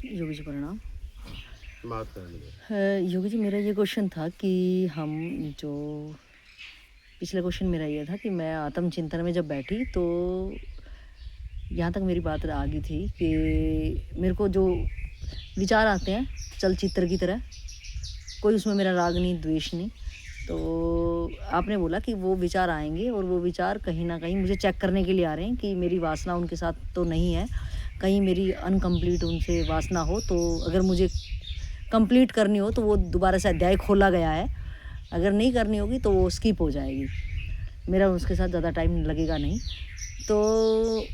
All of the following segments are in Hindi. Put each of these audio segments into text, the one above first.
योगी जी प्रणाम। बात करनी है। योगी जी मेरा ये क्वेश्चन था कि हम जो पिछला क्वेश्चन मेरा ये था कि मैं आत्मचिंतन में जब बैठी तो यहाँ तक मेरी बात आ गई थी कि मेरे को जो विचार आते हैं चलचित्र की तरह, कोई उसमें मेरा राग नहीं, द्वेष नहीं। तो आपने बोला कि वो विचार आएंगे और वो विचार कहीं ना कहीं मुझे चेक करने के लिए आ रहे हैं कि मेरी वासना उनके साथ तो नहीं है, कहीं मेरी अनकम्प्लीट उनसे वासना हो। तो अगर मुझे कंप्लीट करनी हो तो वो दोबारा से अध्याय खोला गया है, अगर नहीं करनी होगी तो वो स्किप हो जाएगी, मेरा उसके साथ ज़्यादा टाइम लगेगा नहीं। तो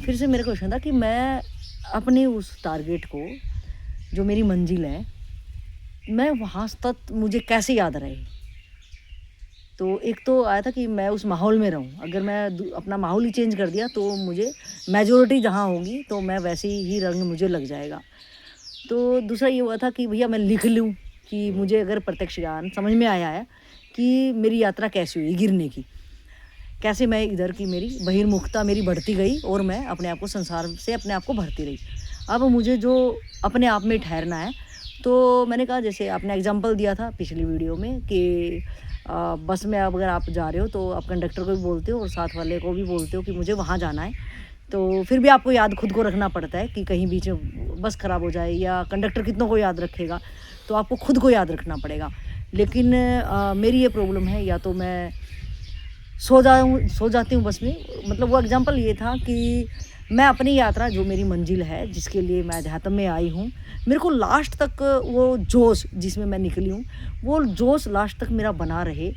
फिर से मेरा क्वेश्चन था कि मैं अपने उस टारगेट को, जो मेरी मंजिल है, मैं वहाँ तक मुझे कैसे याद रहे। तो एक तो आया था कि मैं उस माहौल में रहूँ, अगर मैं अपना माहौल ही चेंज कर दिया तो मुझे मेजोरिटी जहाँ होगी तो मैं वैसे ही रंग मुझे लग जाएगा। तो दूसरा ये हुआ था कि भैया मैं लिख लूँ कि मुझे अगर प्रत्यक्ष ज्ञान समझ में आया है कि मेरी यात्रा कैसे हुई गिरने की, कैसे मैं इधर की मेरी बहिर्मुखता मेरी बढ़ती गई और मैं अपने आप को संसार से अपने आप को भरती रही। अब मुझे जो अपने आप में ठहरना है, तो मैंने कहा जैसे आपने एग्जांपल दिया था पिछली वीडियो में कि बस में अब अगर आप जा रहे हो तो आप कंडक्टर को भी बोलते हो और साथ वाले को भी बोलते हो कि मुझे वहाँ जाना है। तो फिर भी आपको याद खुद को रखना पड़ता है कि कहीं बीच में बस ख़राब हो जाए या कंडक्टर कितनों को याद रखेगा, तो आपको खुद को याद रखना पड़ेगा। लेकिन मेरी ये प्रॉब्लम है, या तो मैं सो जाती हूँ बस में। मतलब वो एग्जांपल ये था कि मैं अपनी यात्रा, जो मेरी मंजिल है जिसके लिए मैं अध्यात्म में आई हूँ, मेरे को लास्ट तक वो जोश जिसमें मैं निकली हूँ, वो जोश लास्ट तक मेरा बना रहे।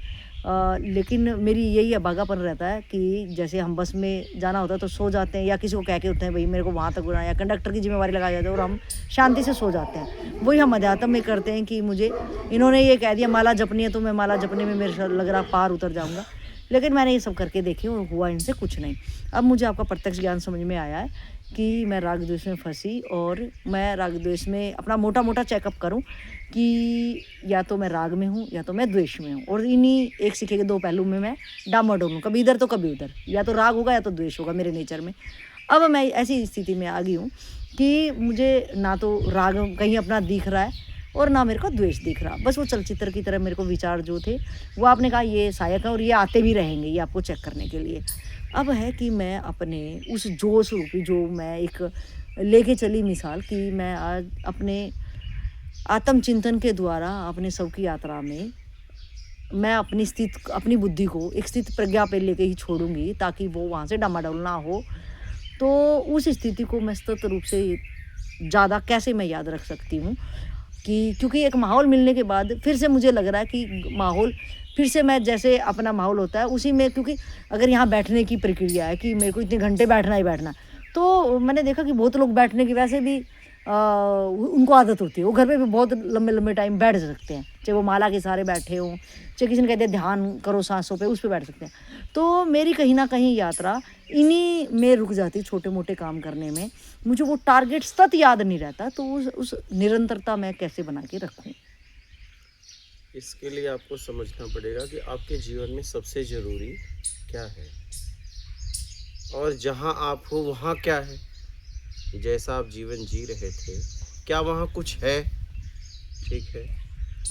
लेकिन मेरी यही अभागापन रहता है कि जैसे हम बस में जाना होता है तो सो जाते हैं, या किसी को कह के उठते हैं भाई मेरे को वहाँ तक उड़ाना, या कंडक्टर की जिम्मेवारी लगाई जाती है और हम शांति से सो जाते हैं। वही हम अध्यात्म में करते हैं कि मुझे इन्होंने ये कह दिया माला जपनी है, तो मैं माला जपने में मेरे साथ लग रहा पार उतर जाऊँगा। लेकिन मैंने ये सब करके देखी और हुआ इनसे कुछ नहीं। अब मुझे आपका प्रत्यक्ष ज्ञान समझ में आया है कि मैं राग द्वेष में फंसी, और मैं राग द्वेष में अपना मोटा मोटा चेकअप करूं कि या तो मैं राग में हूं या तो मैं द्वेष में हूं, और इन्हीं एक सिक्के के दो पहलू में मैं डामाडोल हूं, कभी इधर तो कभी उधर, या तो राग होगा या तो द्वेष होगा मेरे नेचर में। अब मैं ऐसी स्थिति में आ गई हूँ कि मुझे ना तो राग कहीं अपना दिख रहा है और ना मेरे को द्वेष दिख रहा। बस वो चलचित्र की तरह मेरे को विचार जो थे वो आपने कहा ये सहायक है और ये आते भी रहेंगे, ये आपको चेक करने के लिए। अब है कि मैं अपने उस जोश रूपी, जो मैं एक लेके चली मिसाल कि मैं आज अपने आत्मचिंतन के द्वारा अपने सब की यात्रा में मैं अपनी बुद्धि को एक स्थित प्रज्ञा पे लेके ही छोड़ूंगी, ताकि वो वहाँ से डामाडोल ना हो। तो उस स्थिति को मैं सतत रूप से ज़्यादा कैसे मैं याद रख सकती हूँ कि क्योंकि एक माहौल मिलने के बाद फिर से मुझे लग रहा है कि माहौल फिर से मैं जैसे अपना माहौल होता है उसी में, क्योंकि अगर यहाँ बैठने की प्रक्रिया है कि मेरे को इतने घंटे बैठना ही बैठना, तो मैंने देखा कि बहुत लोग बैठने की वैसे भी उनको आदत होती है, वो घर पे भी बहुत लंबे लंबे टाइम बैठ सकते हैं, चाहे वो माला के सहारे बैठे हों, चाहे किसी ने कहते हैं ध्यान करो सांसों पे, उस पर बैठ सकते हैं। तो मेरी कहीं ना कहीं यात्रा इन्हीं में रुक जाती, छोटे मोटे काम करने में। मुझे वो टारगेट सतत याद नहीं रहता, तो उस निरंतरता मैं कैसे बना के रखूं। इसके लिए आपको समझना पड़ेगा कि आपके जीवन में सबसे ज़रूरी क्या है और जहाँ आप हो वहाँ क्या है। जैसा आप जीवन जी रहे थे, क्या वहाँ कुछ है? ठीक है।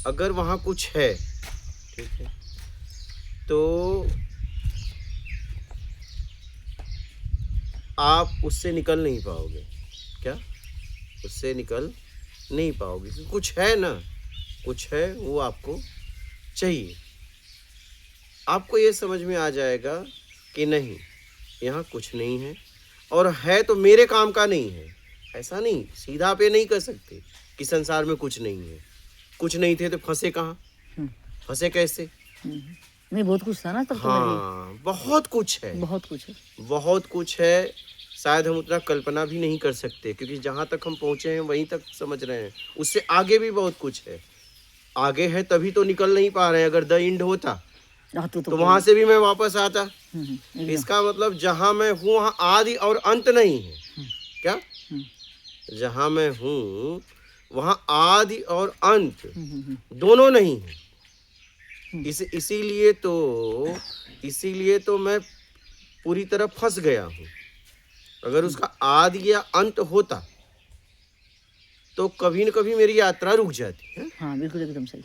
अगर वहाँ कुछ है, ठीक है, तो आप उससे निकल नहीं पाओगे। क्या? उससे निकल नहीं पाओगे क्योंकि कुछ है ना, कुछ है, वो आपको चाहिए। आपको ये समझ में आ जाएगा कि नहीं, यहाँ कुछ नहीं है, और है तो मेरे काम का नहीं है। ऐसा नहीं, सीधा आप ये नहीं कर सकते कि संसार में कुछ नहीं है। कुछ नहीं थे तो फंसे कहाँ? फंसे कैसे? नहीं, बहुत कुछ था ना तब तो मेरे लिए। हाँ, बहुत कुछ है, बहुत कुछ है। बहुत कुछ है। शायद हम उतना कल्पना भी नहीं कर सकते, क्योंकि जहाँ तक हम पहुँचे हैं वहीं तक समझ रहे हैं। उससे आगे भी बहुत कुछ है। आगे है तभी तो निकल नहीं पा रहे हैं। अगर द एंड होता तो वहां से भी मैं वापस आता। एकदम। इसका मतलब जहां मैं हूँ वहां आदि और अंत नहीं है। क्या? जहां मैं हूँ वहां आदि और अंत दोनों नहीं है। इसीलिए तो मैं पूरी तरह फंस गया हूँ। अगर उसका आदि या अंत होता तो कभी न कभी मेरी यात्रा रुक जाती है। हाँ बिल्कुल एकदम सही।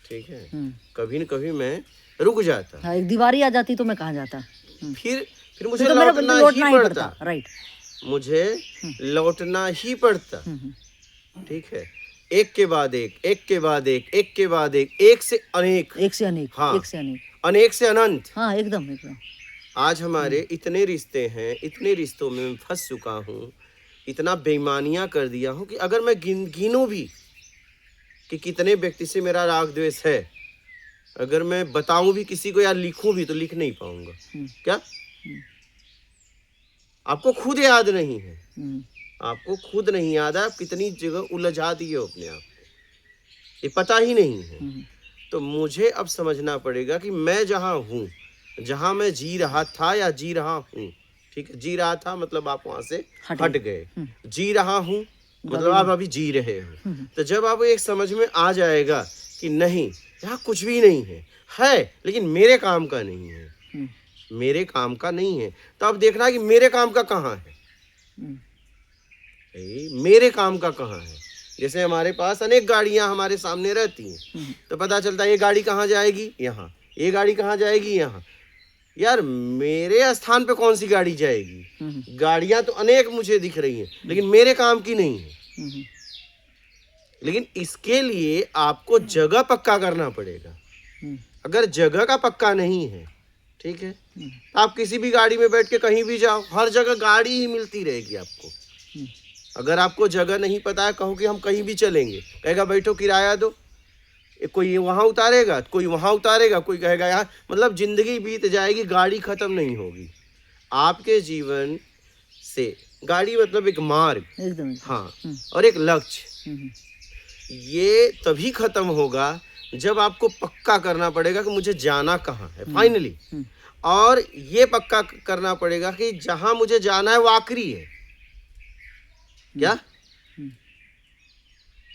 ठीक है, हम्म। कभी न कभी मैं रुक जाता, हाँ, एक दीवार आ जाती तो मैं कहाँ जाता। फिर मुझे तो मेरा लौटना लौटना ही ही पड़ता, पड़ता। राइट। मुझे लौटना ही पड़ता। ठीक है, एक के बाद एक, एक के बाद एक, एक के बाद एक से अनेक, एक से अनेक। हाँ, एक से अनेक। अनेक से अनंत। हाँ एकदम एकदम। आज हमारे इतने रिश्ते हैं, इतने रिश्तों में मैं फंस चुका हूँ, इतना बेईमानियां कर दिया हूँ कि अगर मैं गिनूं भी कि कितने व्यक्ति से मेरा राग द्वेष है, अगर मैं बताऊं भी किसी को या लिखूं भी तो लिख नहीं पाऊंगा। क्या आपको खुद याद नहीं है? आपको खुद नहीं याद है आप कितनी जगह उलझा दिए हो अपने आप को, ये पता ही नहीं है। तो मुझे अब समझना पड़ेगा कि मैं जहाँ हूँ, जहाँ मैं जी रहा था या जी रहा हूँ, ठीक है, जी रहा था मतलब आप वहां से हट गए, जी रहा हूँ मतलब आप अभी जी रहे हो। तो जब आप एक समझ में आ जाएगा कि नहीं यहाँ कुछ भी नहीं है लेकिन मेरे काम का नहीं है, मेरे काम का नहीं है, तो अब देखना कि मेरे काम का कहाँ है, मेरे काम का कहाँ है। जैसे हमारे पास अनेक गाड़ियां हमारे सामने रहती हैं, तो पता चलता है ये गाड़ी कहाँ जाएगी, यहाँ, ये गाड़ी कहाँ जाएगी, यहाँ। यार मेरे स्थान पे कौन सी गाड़ी जाएगी? गाड़ियां तो अनेक मुझे दिख रही हैं लेकिन मेरे काम की नहीं है। लेकिन इसके लिए आपको जगह पक्का करना पड़ेगा। अगर जगह का पक्का नहीं है, ठीक है, आप किसी भी गाड़ी में बैठ के कहीं भी जाओ, हर जगह गाड़ी ही मिलती रहेगी आपको। अगर आपको जगह नहीं पता है, कहो कि हम कहीं भी चलेंगे, कहेगा बैठो किराया दो, कोई वहां उतारेगा, कोई वहां उतारेगा, कोई कहेगा यहाँ, मतलब जिंदगी बीत जाएगी, गाड़ी खत्म नहीं होगी। आपके जीवन से गाड़ी मतलब एक मार्ग, एकदम। हाँ, और एक लक्ष्य, ये तभी खत्म होगा जब आपको पक्का करना पड़ेगा कि मुझे जाना कहाँ है फाइनली, और ये पक्का करना पड़ेगा कि जहां मुझे जाना है वो आखिरी है। क्या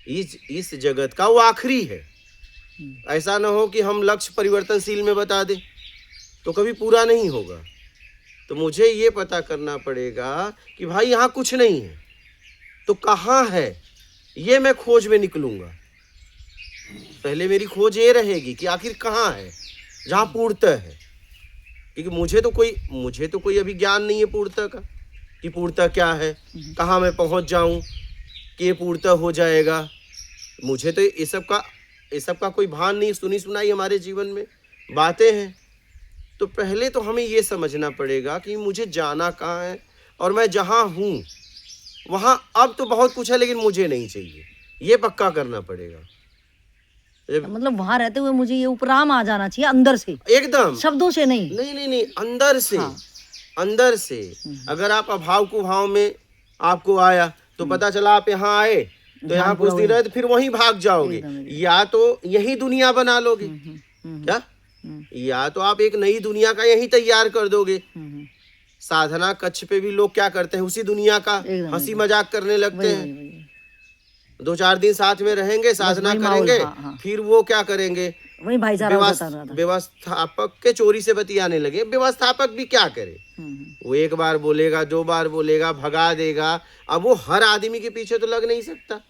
इस जगत का वो आखिरी है। ऐसा ना हो कि हम लक्ष्य परिवर्तनशील में बता दें तो कभी पूरा नहीं होगा। तो मुझे ये पता करना पड़ेगा कि भाई यहाँ कुछ नहीं है तो कहाँ है, ये मैं खोज में निकलूंगा। पहले मेरी खोज ये रहेगी कि आखिर कहाँ है जहाँ पूर्णतः है, क्योंकि मुझे तो कोई अभी ज्ञान नहीं है पूर्णतः का कि पूर्णतः क्या है, कहाँ मैं पहुँच जाऊँ कि ये पूर्णतः हो जाएगा। मुझे तो ये सब का कोई भान नहीं, सुनी सुनाई हमारे जीवन में बातें हैं। तो पहले तो हमें ये समझना पड़ेगा कि मुझे जाना कहाँ है, और मैं जहाँ हूँ वहाँ अब तो बहुत कुछ है लेकिन मुझे नहीं चाहिए, ये पक्का करना पड़ेगा। मतलब वहां रहते हुए मुझे ये उपराम आ जाना चाहिए अंदर से, एकदम शब्दों से नहीं, नहीं अंदर से। हाँ। अंदर से अगर आप अभाव को भाव में आपको आया तो पता चला आप यहाँ आए तो यहाँ कुछ दिन रहे तो फिर वहीं भाग जाओगे, या तो यही दुनिया बना लोगे, क्या, या तो आप एक नई दुनिया का यही तैयार कर दोगे। साधना कक्ष पे भी लोग क्या करते हैं, उसी दुनिया का हंसी मजाक करने लगते हैं। 2-4 दिन साथ में रहेंगे, साधना करेंगे, फिर वो क्या करेंगे, वही भाईचारा, व्यवस्थापक के चोरी से बतियाने लगे। व्यवस्थापक भी क्या करे, वो एक बार बोलेगा, 2 बार बोलेगा, भगा देगा। अब वो हर आदमी के पीछे तो लग नहीं सकता।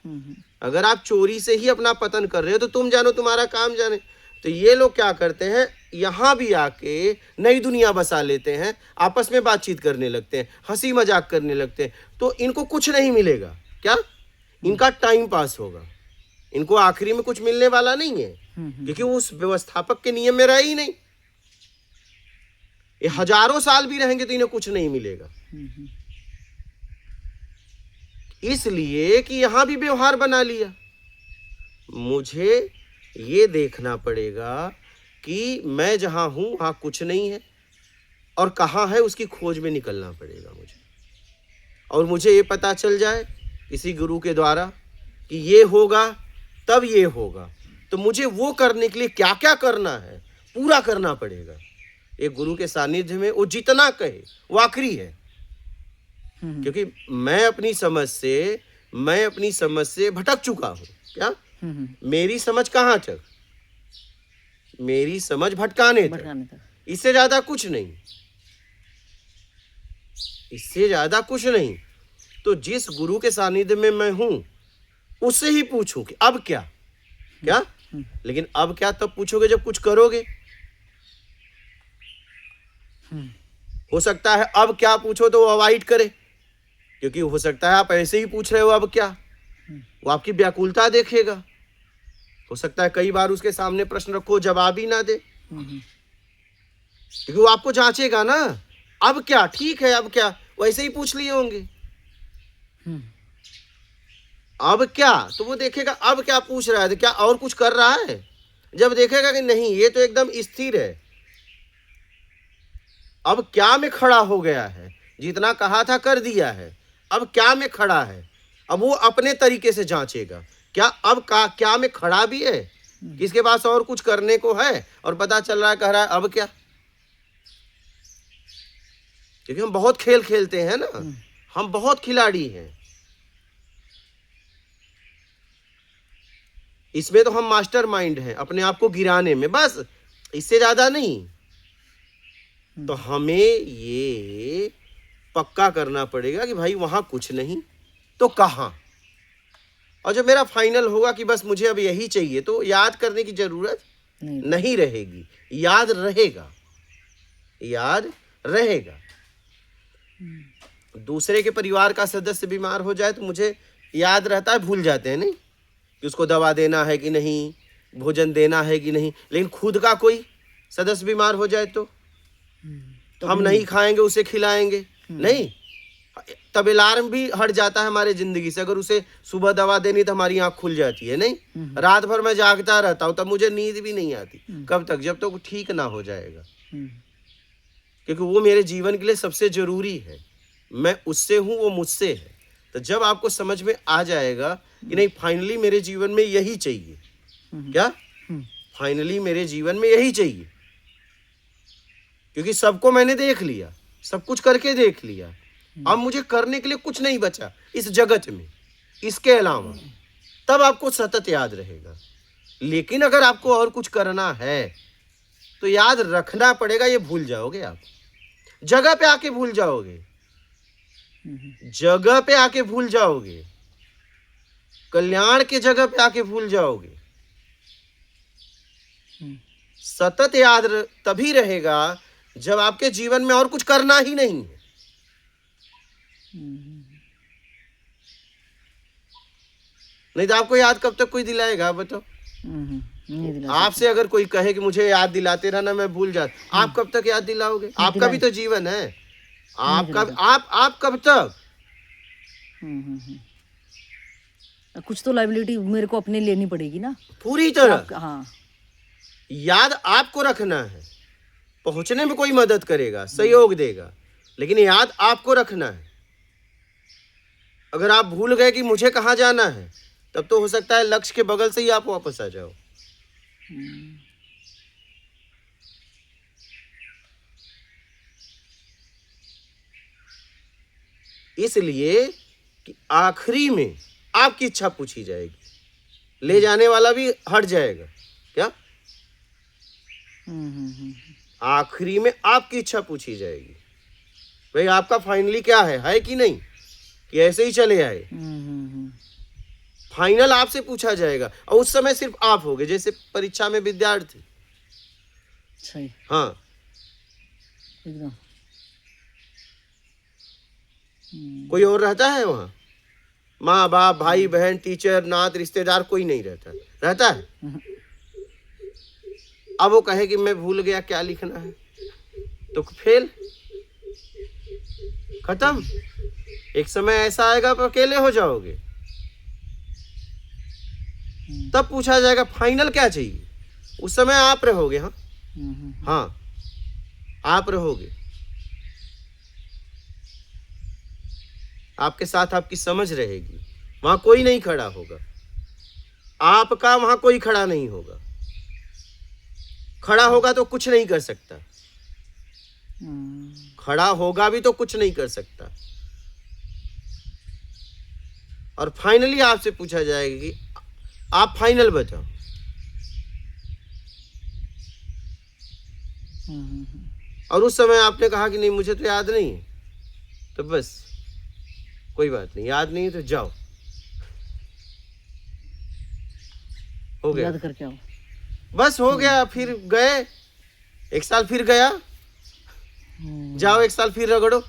अगर आप चोरी से ही अपना पतन कर रहे हो तो तुम जानो, तुम्हारा काम जाने। तो ये लोग क्या करते हैं, यहाँ भी आके नई दुनिया बसा लेते हैं, आपस में बातचीत करने लगते हैं, हंसी मजाक करने लगते हैं। तो इनको कुछ नहीं मिलेगा, क्या, इनका टाइम पास होगा, इनको आखिरी में कुछ मिलने वाला नहीं है, क्योंकि उस व्यवस्थापक के नियम में रहे ही नहीं। ये हजारों साल भी रहेंगे तो इन्हें कुछ नहीं मिलेगा, इसलिए कि यहां भी व्यवहार बना लिया। मुझे ये देखना पड़ेगा कि मैं जहां हूं वहां कुछ नहीं है, और कहां है उसकी खोज में निकलना पड़ेगा मुझे। और मुझे ये पता चल जाए किसी गुरु के द्वारा कि ये होगा तब ये होगा, तो मुझे वो करने के लिए क्या क्या करना है पूरा करना पड़ेगा। एक गुरु के सानिध्य में वो जितना कहे वो आखिरी है, क्योंकि मैं अपनी समझ से भटक चुका हूं। क्या, मेरी समझ कहाँ तक, मेरी समझ भटकाने तक, इससे ज्यादा कुछ नहीं, इससे ज्यादा कुछ नहीं। तो जिस गुरु के सानिध्य में मैं हूं उससे ही पूछूं कि अब क्या, क्या? लेकिन अब क्या तब पूछोगे जब कुछ करोगे। हो सकता है अब क्या पूछो तो वो अवॉइड करे, क्योंकि हो सकता है आप ऐसे ही पूछ रहे हो अब क्या, वो आपकी व्याकुलता देखेगा। हो सकता है कई बार उसके सामने प्रश्न रखो जवाब ही ना दे, क्योंकि वो आपको जांचेगा ना। अब क्या, ठीक है, अब क्या, वैसे ही पूछ लिए होंगे। अब क्या, तो वो देखेगा अब क्या पूछ रहा है, तो क्या और कुछ कर रहा है। जब देखेगा कि नहीं ये तो एकदम स्थिर है, अब क्या में खड़ा हो गया है, जितना कहा था कर दिया है, अब क्या में खड़ा है, अब वो अपने तरीके से जांचेगा क्या अब क्या में खड़ा भी है, किसके पास और कुछ करने को है, और पता चल रहा है कह रहा है अब क्या। क्योंकि हम बहुत खेल खेलते हैं ना, हम बहुत खिलाड़ी हैं इसमें, तो हम मास्टर माइंड हैं अपने आप को गिराने में, बस इससे ज्यादा नहीं। तो हमें ये पक्का करना पड़ेगा कि भाई वहां कुछ नहीं तो कहां, और जब मेरा फाइनल होगा कि बस मुझे अब यही चाहिए, तो याद करने की जरूरत नहीं रहेगी, याद रहेगा, याद रहेगा। दूसरे के परिवार का सदस्य बीमार हो जाए तो मुझे याद रहता है, भूल जाते हैं नहीं कि उसको दवा देना है कि नहीं, भोजन देना है कि नहीं। लेकिन खुद का कोई सदस्य बीमार हो जाए तो हम नहीं खाएंगे, उसे खिलाएंगे नहीं, तब अलार्म भी हट जाता है हमारे जिंदगी से। अगर उसे सुबह दवा देनी तो हमारी आंख खुल जाती है नहीं, रात भर मैं जागता रहता हूं, तब मुझे नींद भी नहीं आती। कब तक, जब तक वो ठीक ना हो जाएगा, क्योंकि वो मेरे जीवन के लिए सबसे जरूरी है। मैं उससे हूं, वो मुझसे है। तो जब आपको समझ में आ जाएगा कि नहीं फाइनली मेरे जीवन में यही चाहिए, क्या फाइनली मेरे जीवन में यही चाहिए, क्योंकि सबको मैंने देख लिया, सब कुछ करके देख लिया, अब मुझे करने के लिए कुछ नहीं बचा इस जगत में इसके अलावा, तब आपको सतत याद रहेगा। लेकिन अगर आपको और कुछ करना है तो याद रखना पड़ेगा, ये भूल जाओगे आप, जगह पे आके भूल जाओगे, जगह पे आके भूल जाओगे, कल्याण के जगह पे आके भूल जाओगे। सतत याद तभी रहेगा जब आपके जीवन में और कुछ करना ही नहीं है। नहीं तो आपको याद कब तक कोई दिलाएगा, बताओ। आपसे अगर कोई कहे कि मुझे याद दिलाते रहना, मैं भूल जाता, आप कब तक याद दिलाओगे? आपका भी तो जीवन है, आपका आप कब तक? कुछ तो लायबिलिटी मेरे को अपने लेनी पड़ेगी ना, पूरी तरह। हाँ, याद आपको रखना है, पहुंचने में कोई मदद करेगा, सहयोग देगा, लेकिन याद आपको रखना है। अगर आप भूल गए कि मुझे कहाँ जाना है, तब तो हो सकता है लक्ष्य के बगल से ही आप वापस आ जाओ। इसलिए कि आखिरी में आपकी इच्छा पूछी जाएगी, ले जाने वाला भी हट जाएगा, क्या आखिरी में आपकी इच्छा पूछी जाएगी, भाई आपका फाइनली क्या है कि नहीं, कि ऐसे ही चले आए। फाइनल आपसे पूछा जाएगा, और उस समय सिर्फ आप होगे, जैसे परीक्षा में विद्यार्थी। सही, हाँ, एकदम। कोई और रहता है वहां? माँ बाप, भाई बहन, टीचर, नात, रिश्तेदार, कोई नहीं रहता है। अब वो कहे कि मैं भूल गया क्या लिखना है, तो फेल, खत्म। एक समय ऐसा आएगा आप अकेले हो जाओगे, तब पूछा जाएगा फाइनल क्या चाहिए। उस समय आप रहोगे, हाँ हाँ, आप रहोगे, आपके साथ आपकी समझ रहेगी, वहां कोई नहीं खड़ा होगा, आपका वहां कोई खड़ा नहीं होगा। खड़ा होगा तो कुछ नहीं कर सकता, खड़ा होगा भी तो कुछ नहीं कर सकता। और फाइनली आपसे पूछा जाएगा कि आप फाइनल बताओ। और उस समय आपने कहा कि नहीं मुझे तो याद नहीं है, तो बस कोई बात नहीं, याद नहीं है तो जाओ, हो गया, याद करके आओ। बस हो गया। फिर गए, 1 साल फिर गया, जाओ 1 साल फिर रगड़ो।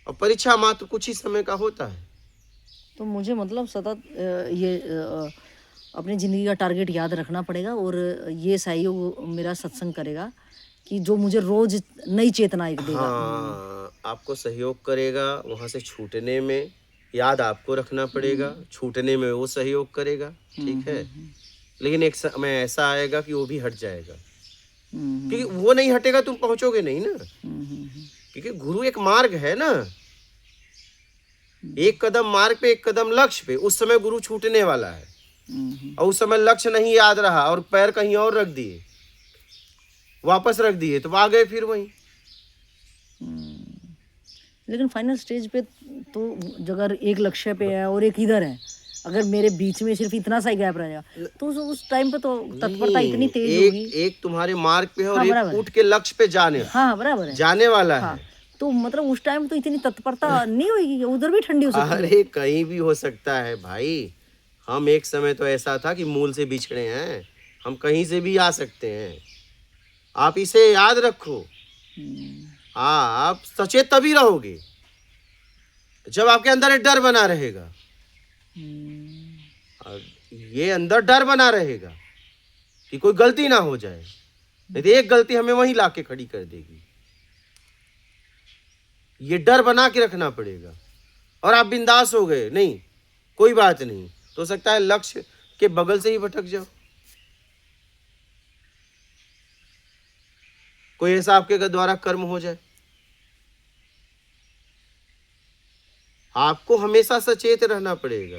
और परीक्षा मात्र कुछ ही समय का होता है। तो मुझे मतलब सतत अपनी ज़िंदगी का टारगेट याद रखना पड़ेगा, और ये सहयोग मेरा सत्संग करेगा कि जो मुझे रोज नई चेतना एक देगा। हाँ, आपको सहयोग करेगा वहां से छूटने में, याद आपको रखना पड़ेगा, छूटने में वो सहयोग करेगा, ठीक है। लेकिन एक समय ऐसा आएगा कि वो भी हट जाएगा, क्योंकि वो नहीं हटेगा तुम पहुंचोगे नहीं ना, क्योंकि गुरु एक मार्ग है ना, एक कदम मार्ग पे, एक कदम लक्ष्य पे। उस समय गुरु छूटने वाला है, और उस समय लक्ष्य नहीं याद रहा और पैर कहीं और रख दिए, वापस रख दिए, तो आ गए फिर वहीं। लेकिन फाइनल स्टेज पे तो अगर एक लक्ष्य पे है और एक इधर है, अगर मेरे बीच में सिर्फ इतना सा ही गैप रह जाएगा, तो उस टाइम पे तो तत्परता इतनी तेज होगी। एक तुम्हारे मार्ग पे है और हाँ, एक बराबर उठ के लक्ष्य पे हाँ बराबर है। जाने वाला हाँ, है। तो मतलब उस टाइम तो इतनी तत्परता नहीं होगी, उधर भी ठंडी हो सकती है। अरे कहीं भी हो सकता है भाई। हम एक समय तो ऐसा था कि मूल से बिछड़े हैं, हम कहीं से भी आ सकते हैं। आप इसे याद रखो। आप सचेत तभी रहोगे जब आपके अंदर एक डर बना रहेगा। और ये अंदर डर बना रहेगा कि कोई गलती ना हो जाए, नहीं तो एक गलती हमें वहीं लाके खड़ी कर देगी। ये डर बना के रखना पड़ेगा। और आप बिंदास हो गए, नहीं कोई बात नहीं, तो हो सकता है लक्ष्य के बगल से ही भटक जाओ। कोई ऐसा आपके द्वारा कर्म हो जाए। आपको हमेशा सचेत रहना पड़ेगा।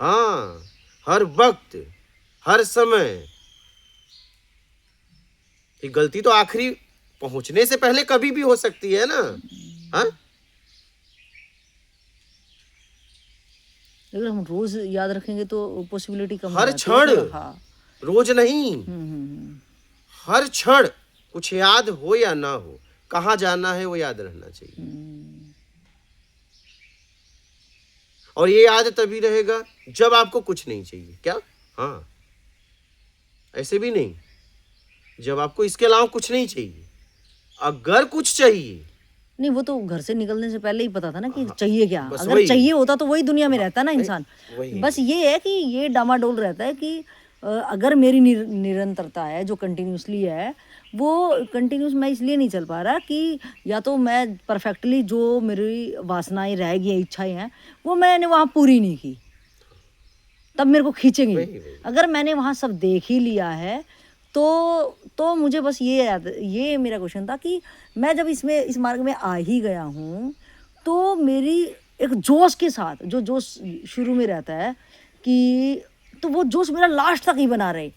हाँ, हर वक्त, हर समय। ये गलती तो आखिरी पहुंचने से पहले कभी भी हो सकती है ना। हाँ, अगर हम रोज याद रखेंगे तो पॉसिबिलिटी कम हो हर जाती है। क्षण, हाँ। रोज नहीं, हम्म। हर क्षण कुछ याद हो या ना हो, कहाँ जाना है वो याद रहना चाहिए। और ये याद तभी रहेगा जब आपको कुछ नहीं चाहिए। क्या? हाँ, ऐसे भी नहीं, जब आपको इसके अलावा कुछ नहीं चाहिए। अगर कुछ चाहिए, नहीं, वो तो घर से निकलने से पहले ही पता था ना कि हाँ, चाहिए क्या। बस अगर वही। चाहिए होता तो वही दुनिया में रहता ना इंसान। वही। बस ये है कि ये डामाडोल रहता है कि अगर मेरी निरंतरता है जो कंटिन्यूसली है, वो कंटिन्यूस मैं इसलिए नहीं चल पा रहा कि या तो मैं परफेक्टली जो मेरी वासनाएं रह गई हैं, इच्छाएं हैं, वो मैंने वहाँ पूरी नहीं की, तब मेरे को खींचेंगी। वही। अगर मैंने वहाँ सब देख ही लिया है तो मुझे बस ये याद, ये मेरा क्वेश्चन था कि मैं जब इस मार्ग में आ ही गया हूँ, तो मेरी एक जोश के साथ, जो जोश शुरू में रहता है कि, तो वो जोश मेरा लास्ट तक ही बना रहे।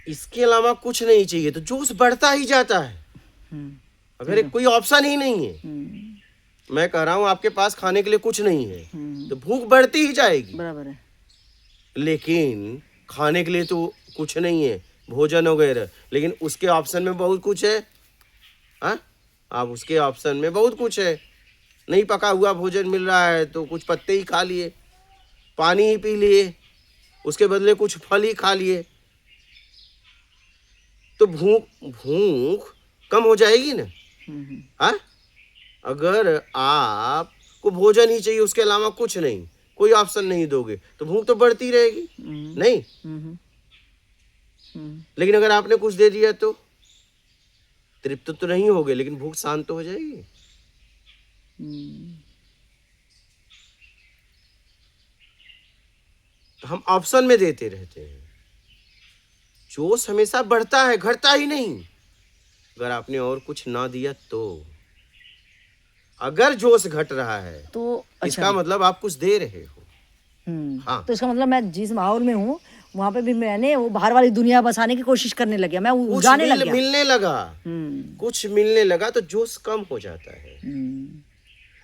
इसके अलावा कुछ नहीं चाहिए तो जोश बढ़ता ही जाता है। अगर एक कोई ऑप्शन ही नहीं है, मैं कह रहा हूँ आपके पास खाने के लिए कुछ नहीं है, तो भूख बढ़ती ही जाएगी। बराबर है। लेकिन खाने के लिए तो कुछ नहीं है, भोजन वगैरह, लेकिन उसके ऑप्शन में बहुत कुछ है। हाँ, आप उसके ऑप्शन में बहुत कुछ है। नहीं पका हुआ भोजन मिल रहा है तो कुछ पत्ते ही खा लिए, पानी ही पी लिए, उसके बदले कुछ फल ही खा लिए, तो भूख कम हो जाएगी ना। हाँ, अगर आपको भोजन ही चाहिए, उसके अलावा कुछ नहीं, कोई ऑप्शन नहीं दोगे, तो भूख तो बढ़ती रहेगी। नहीं, लेकिन अगर आपने कुछ दे दिया तो तृप्त तो नहीं होगे, लेकिन भूख शांत तो हो जाएगी। तो हम ऑप्शन में देते रहते हैं। जोश हमेशा बढ़ता है, घटता ही नहीं। अगर आपने और कुछ ना दिया तो, अगर जोश घट रहा है तो इसका मतलब आप कुछ दे रहे हो। हाँ, तो इसका मतलब मैं जिस माहौल में हूँ वहां पे भी मैंने वो बाहर वाली दुनिया बसाने की कोशिश करने लग गया, मैं जाने लग गया। मिलने लगा, कुछ मिलने लगा तो जोश कम हो जाता है,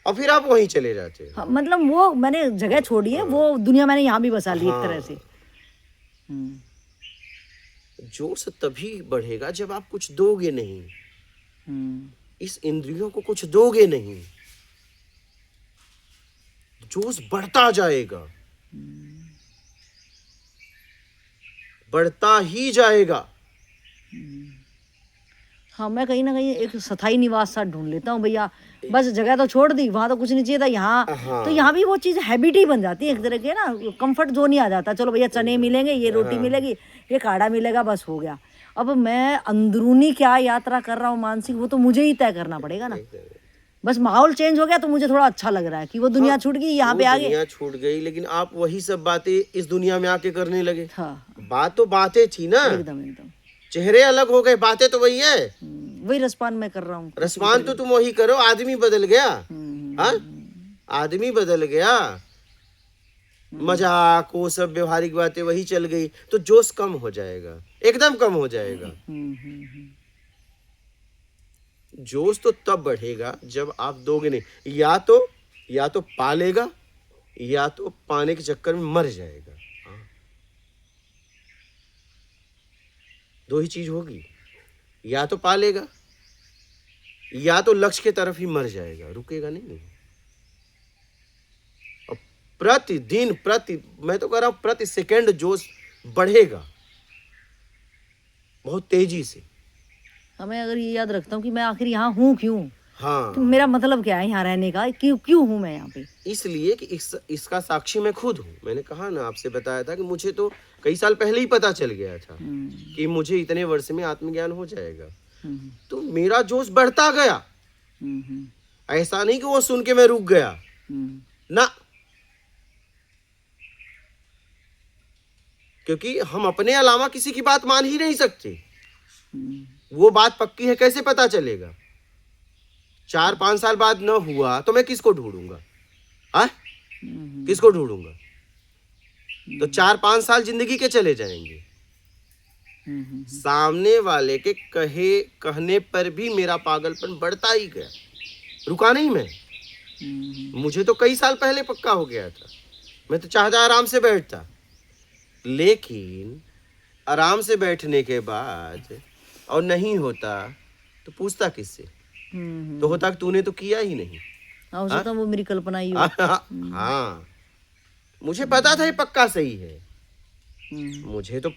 और फिर आप वहीं चले जाते हो। हाँ, मतलब वो मैंने जगह छोड़ी है, वो दुनिया मैंने यहाँ भी बसा ली एक तरह से। जोश तभी बढ़ेगा जब आप कुछ दोगे नहीं, इस इंद्रियों को कुछ दोगे नहीं। जोश बढ़ता जाएगा, बढ़ता ही जाएगा। हाँ, मैं कहीं न कहीं एक स्थायी निवास सा ढूँढ लेता हूँ भैया, बस जगह तो छोड़ दी, वहाँ तो कुछ नहीं चाहिए था, यहाँ तो हाँ, यहाँ भी वो चीज़ हैबिट ही बन जाती है एक तरह की, है ना, कम्फर्ट ज़ोन ही आ जाता है, चलो भैया चने मिलेंगे, ये रोटी हाँ, मिलेगी, ये काढ़ा मिलेगा, बस हो गया। अब मैं अंदरूनी क्या यात्रा कर रहा हूँ मानसिक, वो तो मुझे ही तय करना पड़ेगा ना। बस माहौल चेंज हो गया तो मुझे थोड़ा अच्छा लग रहा है कि वो दुनिया हाँ, छूट गई, यहाँ वो पे आ गए। दुनिया छूट गई, लेकिन आप वही सब बातें इस दुनिया में आके करने लगे। हाँ, बात तो बातें थी ना, एकदम, एकदम। चेहरे अलग हो गए, बातें तो वही है। वही रसपान मैं कर रहा हूँ किसी भी रसपान तो तरीके। तुम वही करो, आदमी बदल गया। हाँ, हम्म, आदमी बदल गया, मजाक वो सब व्यवहारिक बातें वही चल गई, तो जोश कम हो जाएगा, एकदम कम हो जाएगा। हम्म। जोश तो तब बढ़ेगा जब आप दोगे नहीं, या तो पालेगा, या तो पाने के चक्कर में मर जाएगा। हाँ, दो ही चीज होगी, या तो पालेगा, या तो लक्ष्य की तरफ ही मर जाएगा, रुकेगा नहीं। और प्रतिदिन मैं तो कह रहा हूं प्रति सेकंड जोश बढ़ेगा बहुत तेजी से। हमें अगर ये याद रखता हूँ कि मैं आखिर यहाँ हूँ क्यों, हाँ, कि मेरा मतलब क्या है यहाँ रहने का, क्यों क्यों हूँ मैं यहाँ पे। इसलिए कि इसका साक्षी मैं खुद हूँ। मैंने कहा ना, आपसे बताया था कि मुझे तो कई साल पहले ही पता चल गया था कि मुझे इतने वर्ष में आत्मज्ञान हो जाएगा। हम्म, तो मेरा जोश बढ़ता गया, हम्म, ऐसा नहीं कि वो सुन के मैं रुक गया हम्म, ना, क्योंकि हम अपने अलावा किसी की बात मान ही नहीं सकते। हम्म, वो बात पक्की है कैसे पता चलेगा? 4-5 साल बाद न हुआ तो मैं किसको ढूंढूंगा? हाँ, किसको ढूंढूंगा? तो 4-5 साल जिंदगी के चले जाएंगे। सामने वाले के कहने पर भी मेरा पागलपन बढ़ता ही गया, रुका नहीं मैं। मुझे तो कई साल पहले पक्का हो गया था, मैं तो चाहता आराम से बैठता, लेकिन आराम से बैठने के बाद और नहीं होता तो पूछता किससे? तो होता कि तूने तो किया ही नहीं। हाँ, हो सकता है वो मेरी कल्पना ही हो। हाँ, मुझे पता था ये पक्का सही है। मुझे तो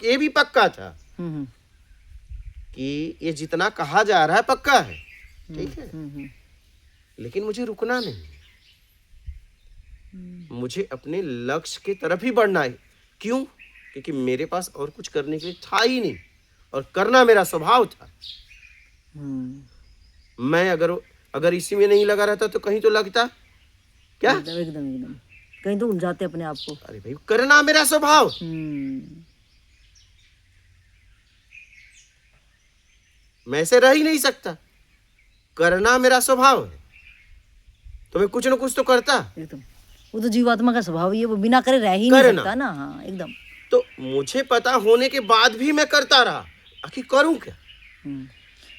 ये भी पक्का था कि ये जितना कहा जा रहा है पक्का है, ठीक है, लेकिन मुझे रुकना नहीं, मुझे अपने लक्ष्य की तरफ ही बढ़ना है। क्यों? क्योंकि मेरे पास और कुछ करने के लिए था ही नहीं, और करना मेरा स्वभाव था। मैं अगर इसी में नहीं लगा रहता तो कहीं तो लगता क्या? एकदम एकदम एकदम, कहीं तो उलझाते अपने आप को। अरे भाई, करना मेरा स्वभाव, मैं ऐसे रह ही नहीं सकता, करना मेरा स्वभाव है, तो मैं कुछ ना कुछ तो करता। एकदम, वो तो जीवात्मा का स्वभाव ही है, वो बिना करे रह ही नहीं करना। सकता ना। हाँ, एकदम। तो मुझे पता होने के बाद भी मैं करता रहा, आखिर करूं क्या?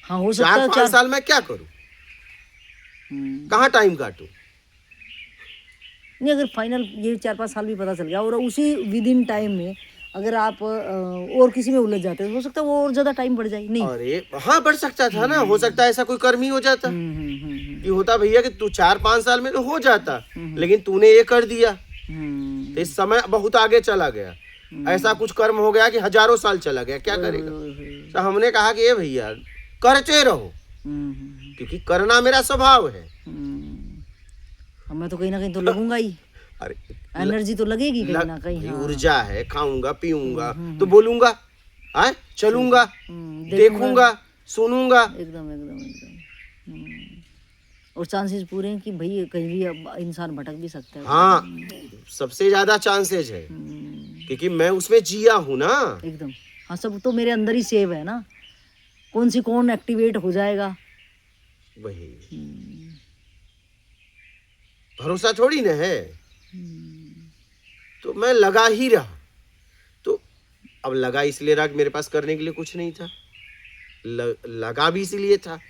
हाँ, हो सकता है 4-5 साल मैं क्या करूं? कहाँ टाइम काटूं? नहीं, अगर फाइनल ये 4-5 साल भी पता चल गया और उसी विद इन टाइम में अगर आप और किसी में उलझ जाते हो सकता है वो और ज्यादा टाइम बढ़ जाए। नहीं, अरे हाँ, बढ़ सकता था ना, हो सकता है ऐसा कोई कर्म ही हो जाता कि होता भैया कि तू 4-5 साल में तो हो जाता, लेकिन तूने ये कर दिया तो इस समय बहुत आगे चला गया, ऐसा कुछ कर्म हो गया कि हजारों साल चला गया, क्या करेगा? तो हमने कहा कि ये भैया करते रहो, क्योंकि करना मेरा स्वभाव है। मैं तो कहीं ना कहीं तो लगूंगा ही, अरे एनर्जी तो लगेगी कहीं ना कहीं। हाँ, ऊर्जा है, खाऊंगा पीऊंगा तो बोलूंगा, हाँ, चलूंगा, देखूंगा, सुनूंगा, एकदम एकदम एकदम। और चांसेस पूरे हैं कि भाई कहीं भी अब इंसान भटक भी सकता है। हाँ, सबसे ज्यादा चांसेस है, क्योंकि मैं उसमें जिया हूं ना एकदम। हाँ, सब तो मेरे अंदर ही सेव है ना, कौन एक्टिवेट हो जाएगा वही, भरोसा थोड़ी ना है। तो मैं लगा ही रहा, तो अब लगा इसलिए रहा कि मेरे पास करने के लिए कुछ नहीं था, लगा भी इसीलिए था।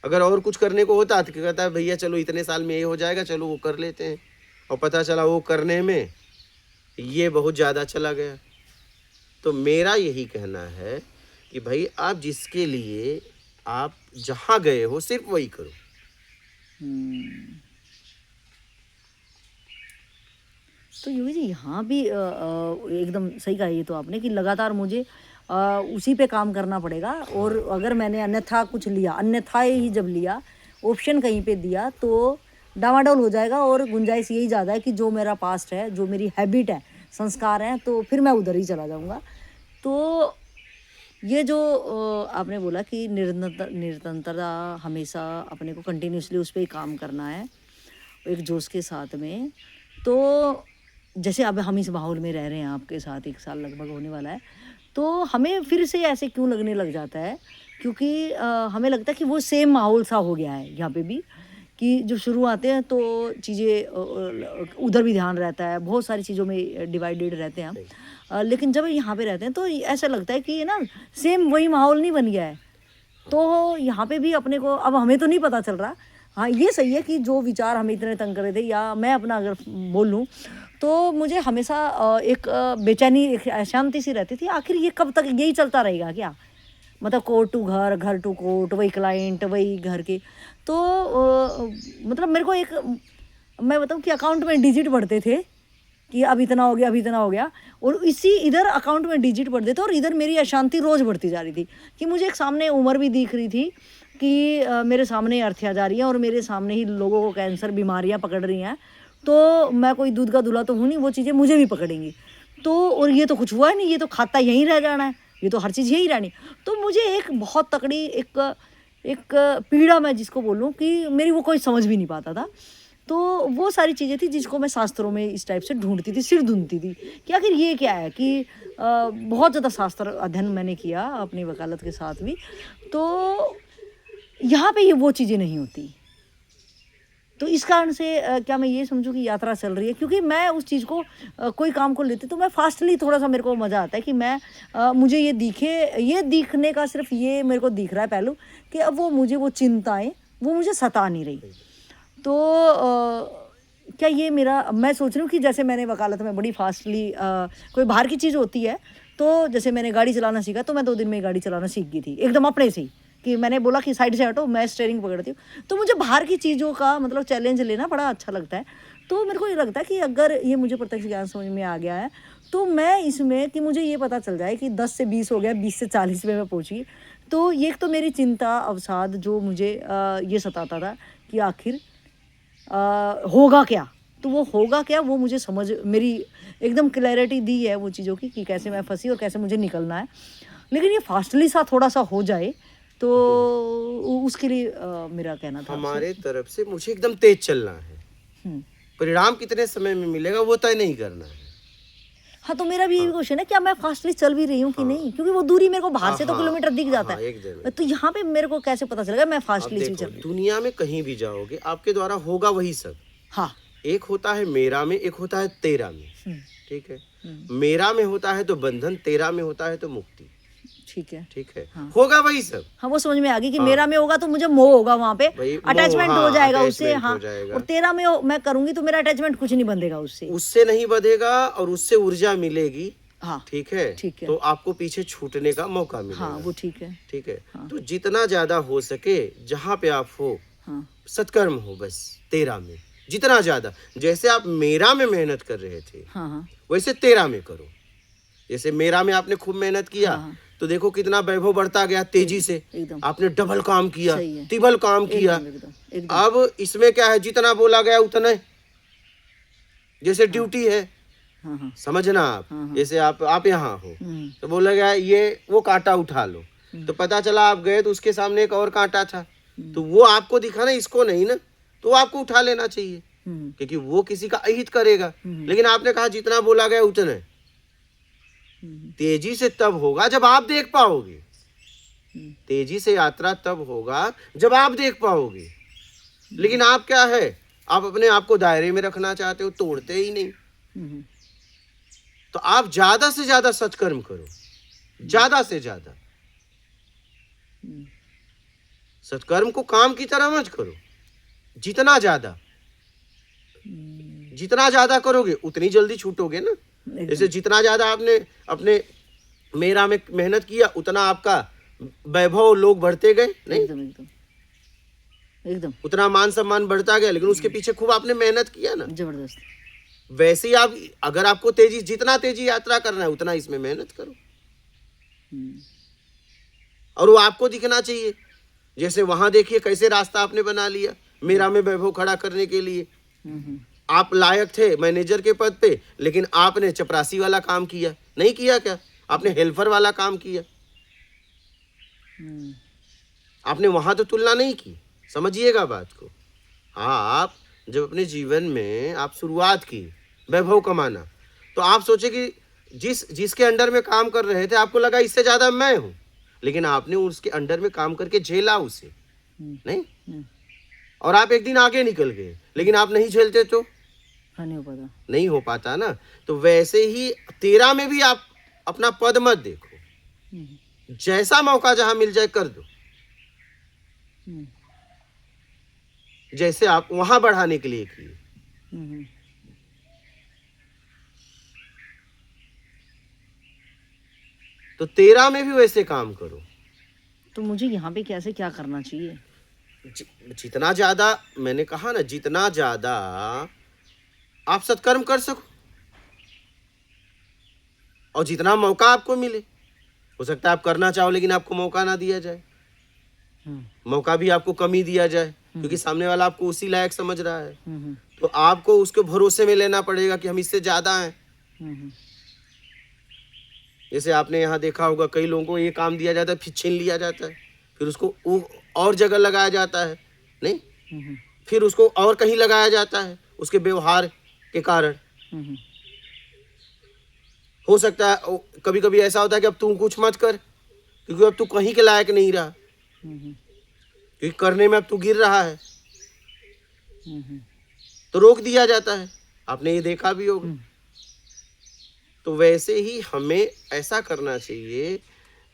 अगर और कुछ करने को होता तो कहता है भैया चलो इतने साल में ये हो जाएगा, चलो वो कर लेते हैं, और पता चला वो करने में ये बहुत ज़्यादा चला गया। तो मेरा यही कहना है कि भाई आप जिसके लिए आप जहाँ गए हो सिर्फ वही करो, तो योगी जी यहाँ भी एकदम सही कहा ये तो आपने कि लगातार मुझे उसी पे काम करना पड़ेगा। और अगर मैंने अन्यथा कुछ लिया, अन्यथा ही जब लिया, ऑप्शन कहीं पे दिया तो डामाडोल हो जाएगा। और गुंजाइश यही ज़्यादा है कि जो मेरा पास्ट है, जो मेरी हैबिट है, संस्कार हैं, तो फिर मैं उधर ही चला जाऊँगा। तो ये जो आपने बोला कि निरंतरता, हमेशा अपने को कंटिन्यूसली उस पर ही काम करना है एक जोश के साथ में। तो जैसे अब हम इस माहौल में रह रहे हैं आपके साथ, 1 साल लगभग होने वाला है, तो हमें फिर से ऐसे क्यों लगने लग जाता है? क्योंकि हमें लगता है कि वो सेम माहौल सा हो गया है यहाँ पे भी, कि जब शुरू आते हैं तो चीज़ें उधर भी ध्यान रहता है, बहुत सारी चीज़ों में डिवाइडेड रहते हैं हम। लेकिन जब यहाँ पे रहते हैं तो ऐसा लगता है कि ना सेम वही माहौल नहीं बन गया है। तो यहाँ पे भी अपने को, अब हमें तो नहीं पता चल रहा। हाँ, ये सही है कि जो विचार हमें इतने तंग कर रहे थे, या मैं अपना अगर बोलूँ तो मुझे हमेशा एक बेचैनी, एक अशांति सी रहती थी। आखिर ये कब तक यही चलता रहेगा क्या? मतलब कोर्ट टू घर, घर टू कोर्ट, वही क्लाइंट, वही घर के। तो मतलब मेरे को एक, मैं बताऊँ कि अकाउंट में डिजिट बढ़ते थे कि अब इतना हो गया, अब इतना हो गया, और इसी इधर अकाउंट में डिजिट बढ़ते थे और इधर मेरी अशांति रोज़ बढ़ती जा रही थी। कि मुझे एक सामने उम्र भी दिख रही थी कि मेरे सामने अर्थियाँ जा रही हैं और मेरे सामने ही लोगों को कैंसर बीमारियाँ पकड़ रही हैं। तो मैं कोई दूध का दूल्हा तो हूँ नहीं, वो चीज़ें मुझे भी पकड़ेंगी। तो और ये तो कुछ हुआ ही नहीं, ये तो खाता यहीं रह जाना है, ये तो हर चीज़ यहीं रहनी। तो मुझे एक बहुत तकड़ी एक पीड़ा, मैं जिसको बोलूँ, कि मेरी वो कोई समझ भी नहीं पाता था। तो वो सारी चीज़ें थी जिसको मैं शास्त्रों में इस टाइप से ढूंढती थी, सिर ढूंढती थी कि आखिर ये क्या है। कि बहुत ज़्यादा शास्त्र अध्ययन मैंने किया अपनी वकालत के साथ भी, तो यहाँ पे ये वो चीज़ें नहीं होती। तो इस कारण से क्या मैं ये समझूं कि यात्रा चल रही है, क्योंकि मैं उस चीज़ को कोई काम को लेती तो मैं फास्टली, थोड़ा सा मेरे को मज़ा आता है कि मैं मुझे ये दिखे, ये दिखने का सिर्फ ये मेरे को दिख रहा है पहलू कि अब वो मुझे वो चिंताएं वो मुझे सता नहीं रही। तो क्या ये मेरा, मैं सोच रही हूँ कि जैसे मैंने वकालत में बड़ी फास्टली कोई बाहर की चीज़ होती है, तो जैसे मैंने गाड़ी चलाना सीखा तो मैं 2 दिन में गाड़ी चलाना सीख गई थी एकदम अपने से ही, कि मैंने बोला कि साइड से हटो, मैं स्टीयरिंग पकड़ती हूँ। तो मुझे बाहर की चीज़ों का मतलब चैलेंज लेना बड़ा अच्छा लगता है। तो मेरे को ये लगता है कि अगर ये मुझे प्रत्यक्ष ज्ञान समझ में आ गया है तो मैं इसमें, कि मुझे ये पता चल जाए कि 10 से 20 हो गया, 20 से 40 में मैं पहुँची, तो ये तो मेरी चिंता अवसाद जो मुझे ये सताता था कि आखिर होगा क्या, तो वो होगा क्या, वो मुझे समझ, मेरी एकदम क्लैरिटी दी है वो चीज़ों की कि कैसे मैं फंसी और कैसे मुझे निकलना है। लेकिन ये फास्टली सा थोड़ा सा हो जाए तो उसके लिए मेरा कहना था हमारे तरफ से मुझे एकदम तेज चलना है। परिणाम कितने समय में मिलेगा वो तय नहीं करना है। हाँ, तो मेरा भी यही क्वेश्चन है, क्या मैं फास्टली चल भी रही हूँ कि नहीं? क्योंकि वो दूरी मेरे को बाहर से तो किलोमीटर दिख जाता है, तो यहाँ पे मेरे को कैसे पता चलेगा मैं फास्टली चल रही हूँ? दुनिया में कहीं भी जाओगे आपके द्वारा होगा वही सब। हाँ, एक होता है मेरा में, एक होता है तेरा में। ठीक है, मेरा में होता है तो बंधन, तेरा में होता है तो मुक्ति। ठीक है, ठीक है, हाँ। होगा वही सब। हाँ, वो समझ में आ गई कि मेरा में होगा तो मुझे मोह होगा, वहाँ पे अटैचमेंट हो जाएगा उससे। हाँ, और तेरा में मैं करूंगी तो मेरा अटैचमेंट कुछ नहीं बंधेगा उससे, उससे नहीं बंधेगा और उससे ऊर्जा मिलेगी। हाँ, ठीक है, ठीक है, तो आपको पीछे छूटने का मौका मिलेगा। हाँ, वो ठीक है, ठीक है। हाँ। तो जितना ज्यादा हो सके जहाँ पे आप हो, हाँ, सत्कर्म हो बस तेरा में, जितना ज्यादा। जैसे आप मेरा में मेहनत कर रहे थे, हाँ, हाँ, वैसे तेरा में करो। जैसे मेरा में आपने खूब मेहनत किया, हाँ, तो देखो कितना वैभव बढ़ता गया तेजी से। एकदम आपने डबल काम किया, सही है, तिबल काम किया। एकदम। अब इसमें क्या है, जितना बोला गया उतना है, जैसे ड्यूटी है। हाँ, हाँ, समझना आप, हाँ। जैसे आप यहाँ हो तो बोला गया ये वो कांटा उठा लो, तो पता चला आप गए तो उसके सामने एक और कांटा था, तो वो आपको दिखा ना, इसको नहीं ना, तो आपको उठा लेना चाहिए क्योंकि वो किसी का अहित करेगा। लेकिन आपने कहा जितना बोला गया उतना है। तेजी से तब होगा जब आप देख पाओगे, तेजी से यात्रा तब होगा जब आप देख पाओगे। लेकिन आप क्या है, आप अपने आप को दायरे में रखना चाहते हो, तोड़ते ही नहीं। तो आप ज्यादा से ज्यादा सत्कर्म करो, ज्यादा से ज्यादा सत्कर्म को काम की तरह मत करो। जितना ज्यादा करोगे उतनी जल्दी छूटोगे ना। जैसे जितना ज्यादा आपने अपने मेरा में मेहनत किया उतना आपका वैभव लोग बढ़ते गए, नहीं एकदम उतना मान सम्मान बढ़ता गया, लेकिन उसके पीछे खूब आपने मेहनत किया ना, जबरदस्त। वैसे ही आप, अगर आपको तेजी, जितना तेजी यात्रा करना है उतना इसमें मेहनत करो, हम्म, और वो आपको दिखना चाहिए। जैसे वहां देखिए कैसे रास्ता आपने बना लिया मेरा में वैभव खड़ा करने के लिए। हम्म, आप लायक थे मैनेजर के पद पे, लेकिन आपने चपरासी वाला काम किया, नहीं किया क्या? आपने हेल्पर वाला काम किया, हम्म, आपने वहां तो तुलना नहीं की। समझिएगा बात को। हाँ, आप जब अपने जीवन में आप शुरुआत की वैभव कमाना, तो आप सोचे कि जिसके अंडर में काम कर रहे थे आपको लगा इससे ज्यादा मैं हूं, लेकिन आपने उसके अंडर में काम करके झेला उसे, नहीं? हम्म, और आप एक दिन आगे निकल गए, लेकिन आप नहीं झेलते तो हाँ, नहीं हो पाता। नहीं हो पाता ना। तो वैसे ही 13 में भी आप अपना पद मत देखो, हम्म, जैसा मौका जहां मिल जाए कर दो, हम्म, जैसे आप वहां बढ़ाने के लिए किए। हम्म, तो 13 में भी वैसे काम करो। तो मुझे यहाँ पे कैसे क्या करना चाहिए? जितना ज्यादा, मैंने कहा ना, जितना ज्यादा आप सत्कर्म कर सको और जितना मौका आपको मिले। हो सकता है आप करना चाहो लेकिन आपको मौका ना दिया जाए, मौका भी आपको कम ही दिया जाए, क्योंकि सामने वाला आपको उसी लायक समझ रहा है। तो आपको उसके भरोसे में लेना पड़ेगा कि हम इससे ज्यादा हैं। जैसे आपने यहाँ देखा होगा, कई लोगों को ये काम दिया जाता है फिर छीन लिया जाता है, फिर उसको और जगह लगाया जाता है, नहीं, फिर उसको और कहीं लगाया जाता है उसके व्यवहार के कारण। हो सकता है कभी कभी ऐसा होता है कि अब तू कुछ मत कर, क्योंकि अब तू कहीं के लायक नहीं रहा, क्योंकि करने में अब तू गिर रहा है, तो रोक दिया जाता है। आपने ये देखा भी होगा। तो वैसे ही हमें ऐसा करना चाहिए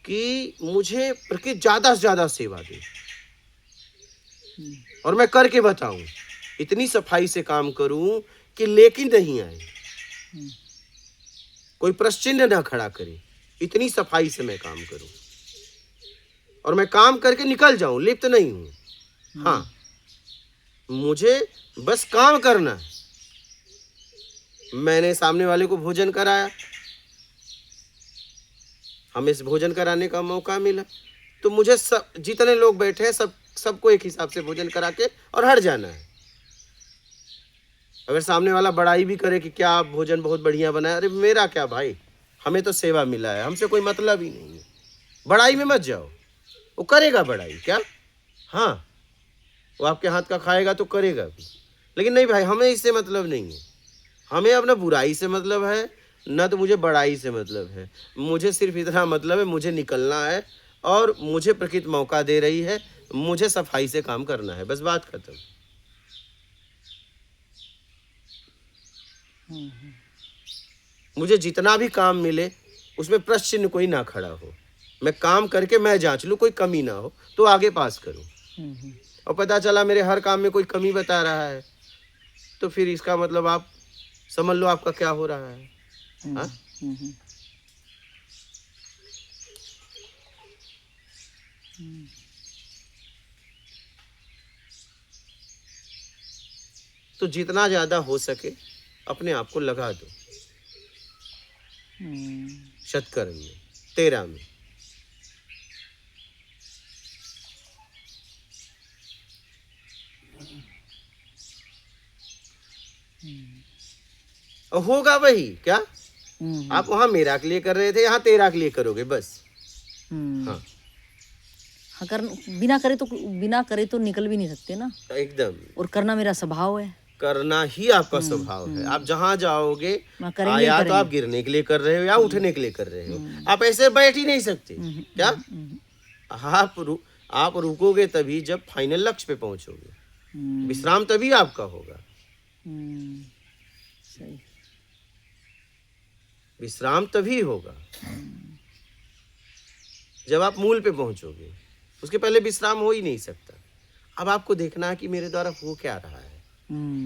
कि मुझे प्रकृति ज्यादा से ज्यादा सेवा दे, और मैं करके बताऊं, इतनी सफाई से काम करूं कि लेकिन नहीं आए, कोई प्रश्न ना खड़ा करे, इतनी सफाई से मैं काम करूं, और मैं काम करके निकल जाऊं, लिप्त नहीं हूं। हाँ, मुझे बस काम करना है। मैंने सामने वाले को भोजन कराया, हमें इस भोजन कराने का मौका मिला, तो मुझे सब जितने लोग बैठे हैं सबको एक हिसाब से भोजन करा के और हट जाना है। अगर सामने वाला बड़ाई भी करे कि क्या भोजन बहुत बढ़िया बना है, अरे मेरा क्या भाई, हमें तो सेवा मिला है, हमसे कोई मतलब ही नहीं है। बड़ाई में मत जाओ, वो करेगा बड़ाई क्या, हाँ वो आपके हाथ का खाएगा तो करेगा भी, लेकिन नहीं भाई, हमें इससे मतलब नहीं है। हमें अपना बुराई से मतलब है, न तो मुझे बड़ाई से मतलब है। मुझे सिर्फ इतना मतलब है, मुझे निकलना है और मुझे प्रकृति मौका दे रही है, मुझे सफाई से काम करना है, बस बात खत्म। मुझे जितना भी काम मिले उसमें प्रश्न कोई ना खड़ा हो, मैं काम करके मैं जांच लूँ, कोई कमी ना हो तो आगे पास करूँ। और पता चला मेरे हर काम में कोई कमी बता रहा है, तो फिर इसका मतलब आप समझ लो आपका क्या हो रहा है। हाँ? तो जितना ज्यादा हो सके अपने आप को लगा दो सत्कर्म में, 13 में। और होगा वही क्या, आप वहां मेरा के लिए कर रहे थे, यहाँ 13 के लिए करोगे बस। हाँ, हाँ, बिना करे तो निकल भी नहीं सकते ना, एकदम। और करना मेरा स्वभाव है, करना ही आपका स्वभाव है। आप जहां जाओगे करेंगे या तो करेंगे। आप गिरने के लिए कर रहे हो या उठने के लिए कर रहे हो, आप ऐसे बैठ ही नहीं सकते क्या। आप रुकोगे तभी जब फाइनल लक्ष्य पे पहुंचोगे, विश्राम तभी आपका होगा। सही। विश्राम तभी होगा जब आप मूल पे पहुंचोगे, उसके पहले विश्राम हो ही नहीं सकता। अब आपको देखना है कि मेरे द्वारा हो क्या रहा है,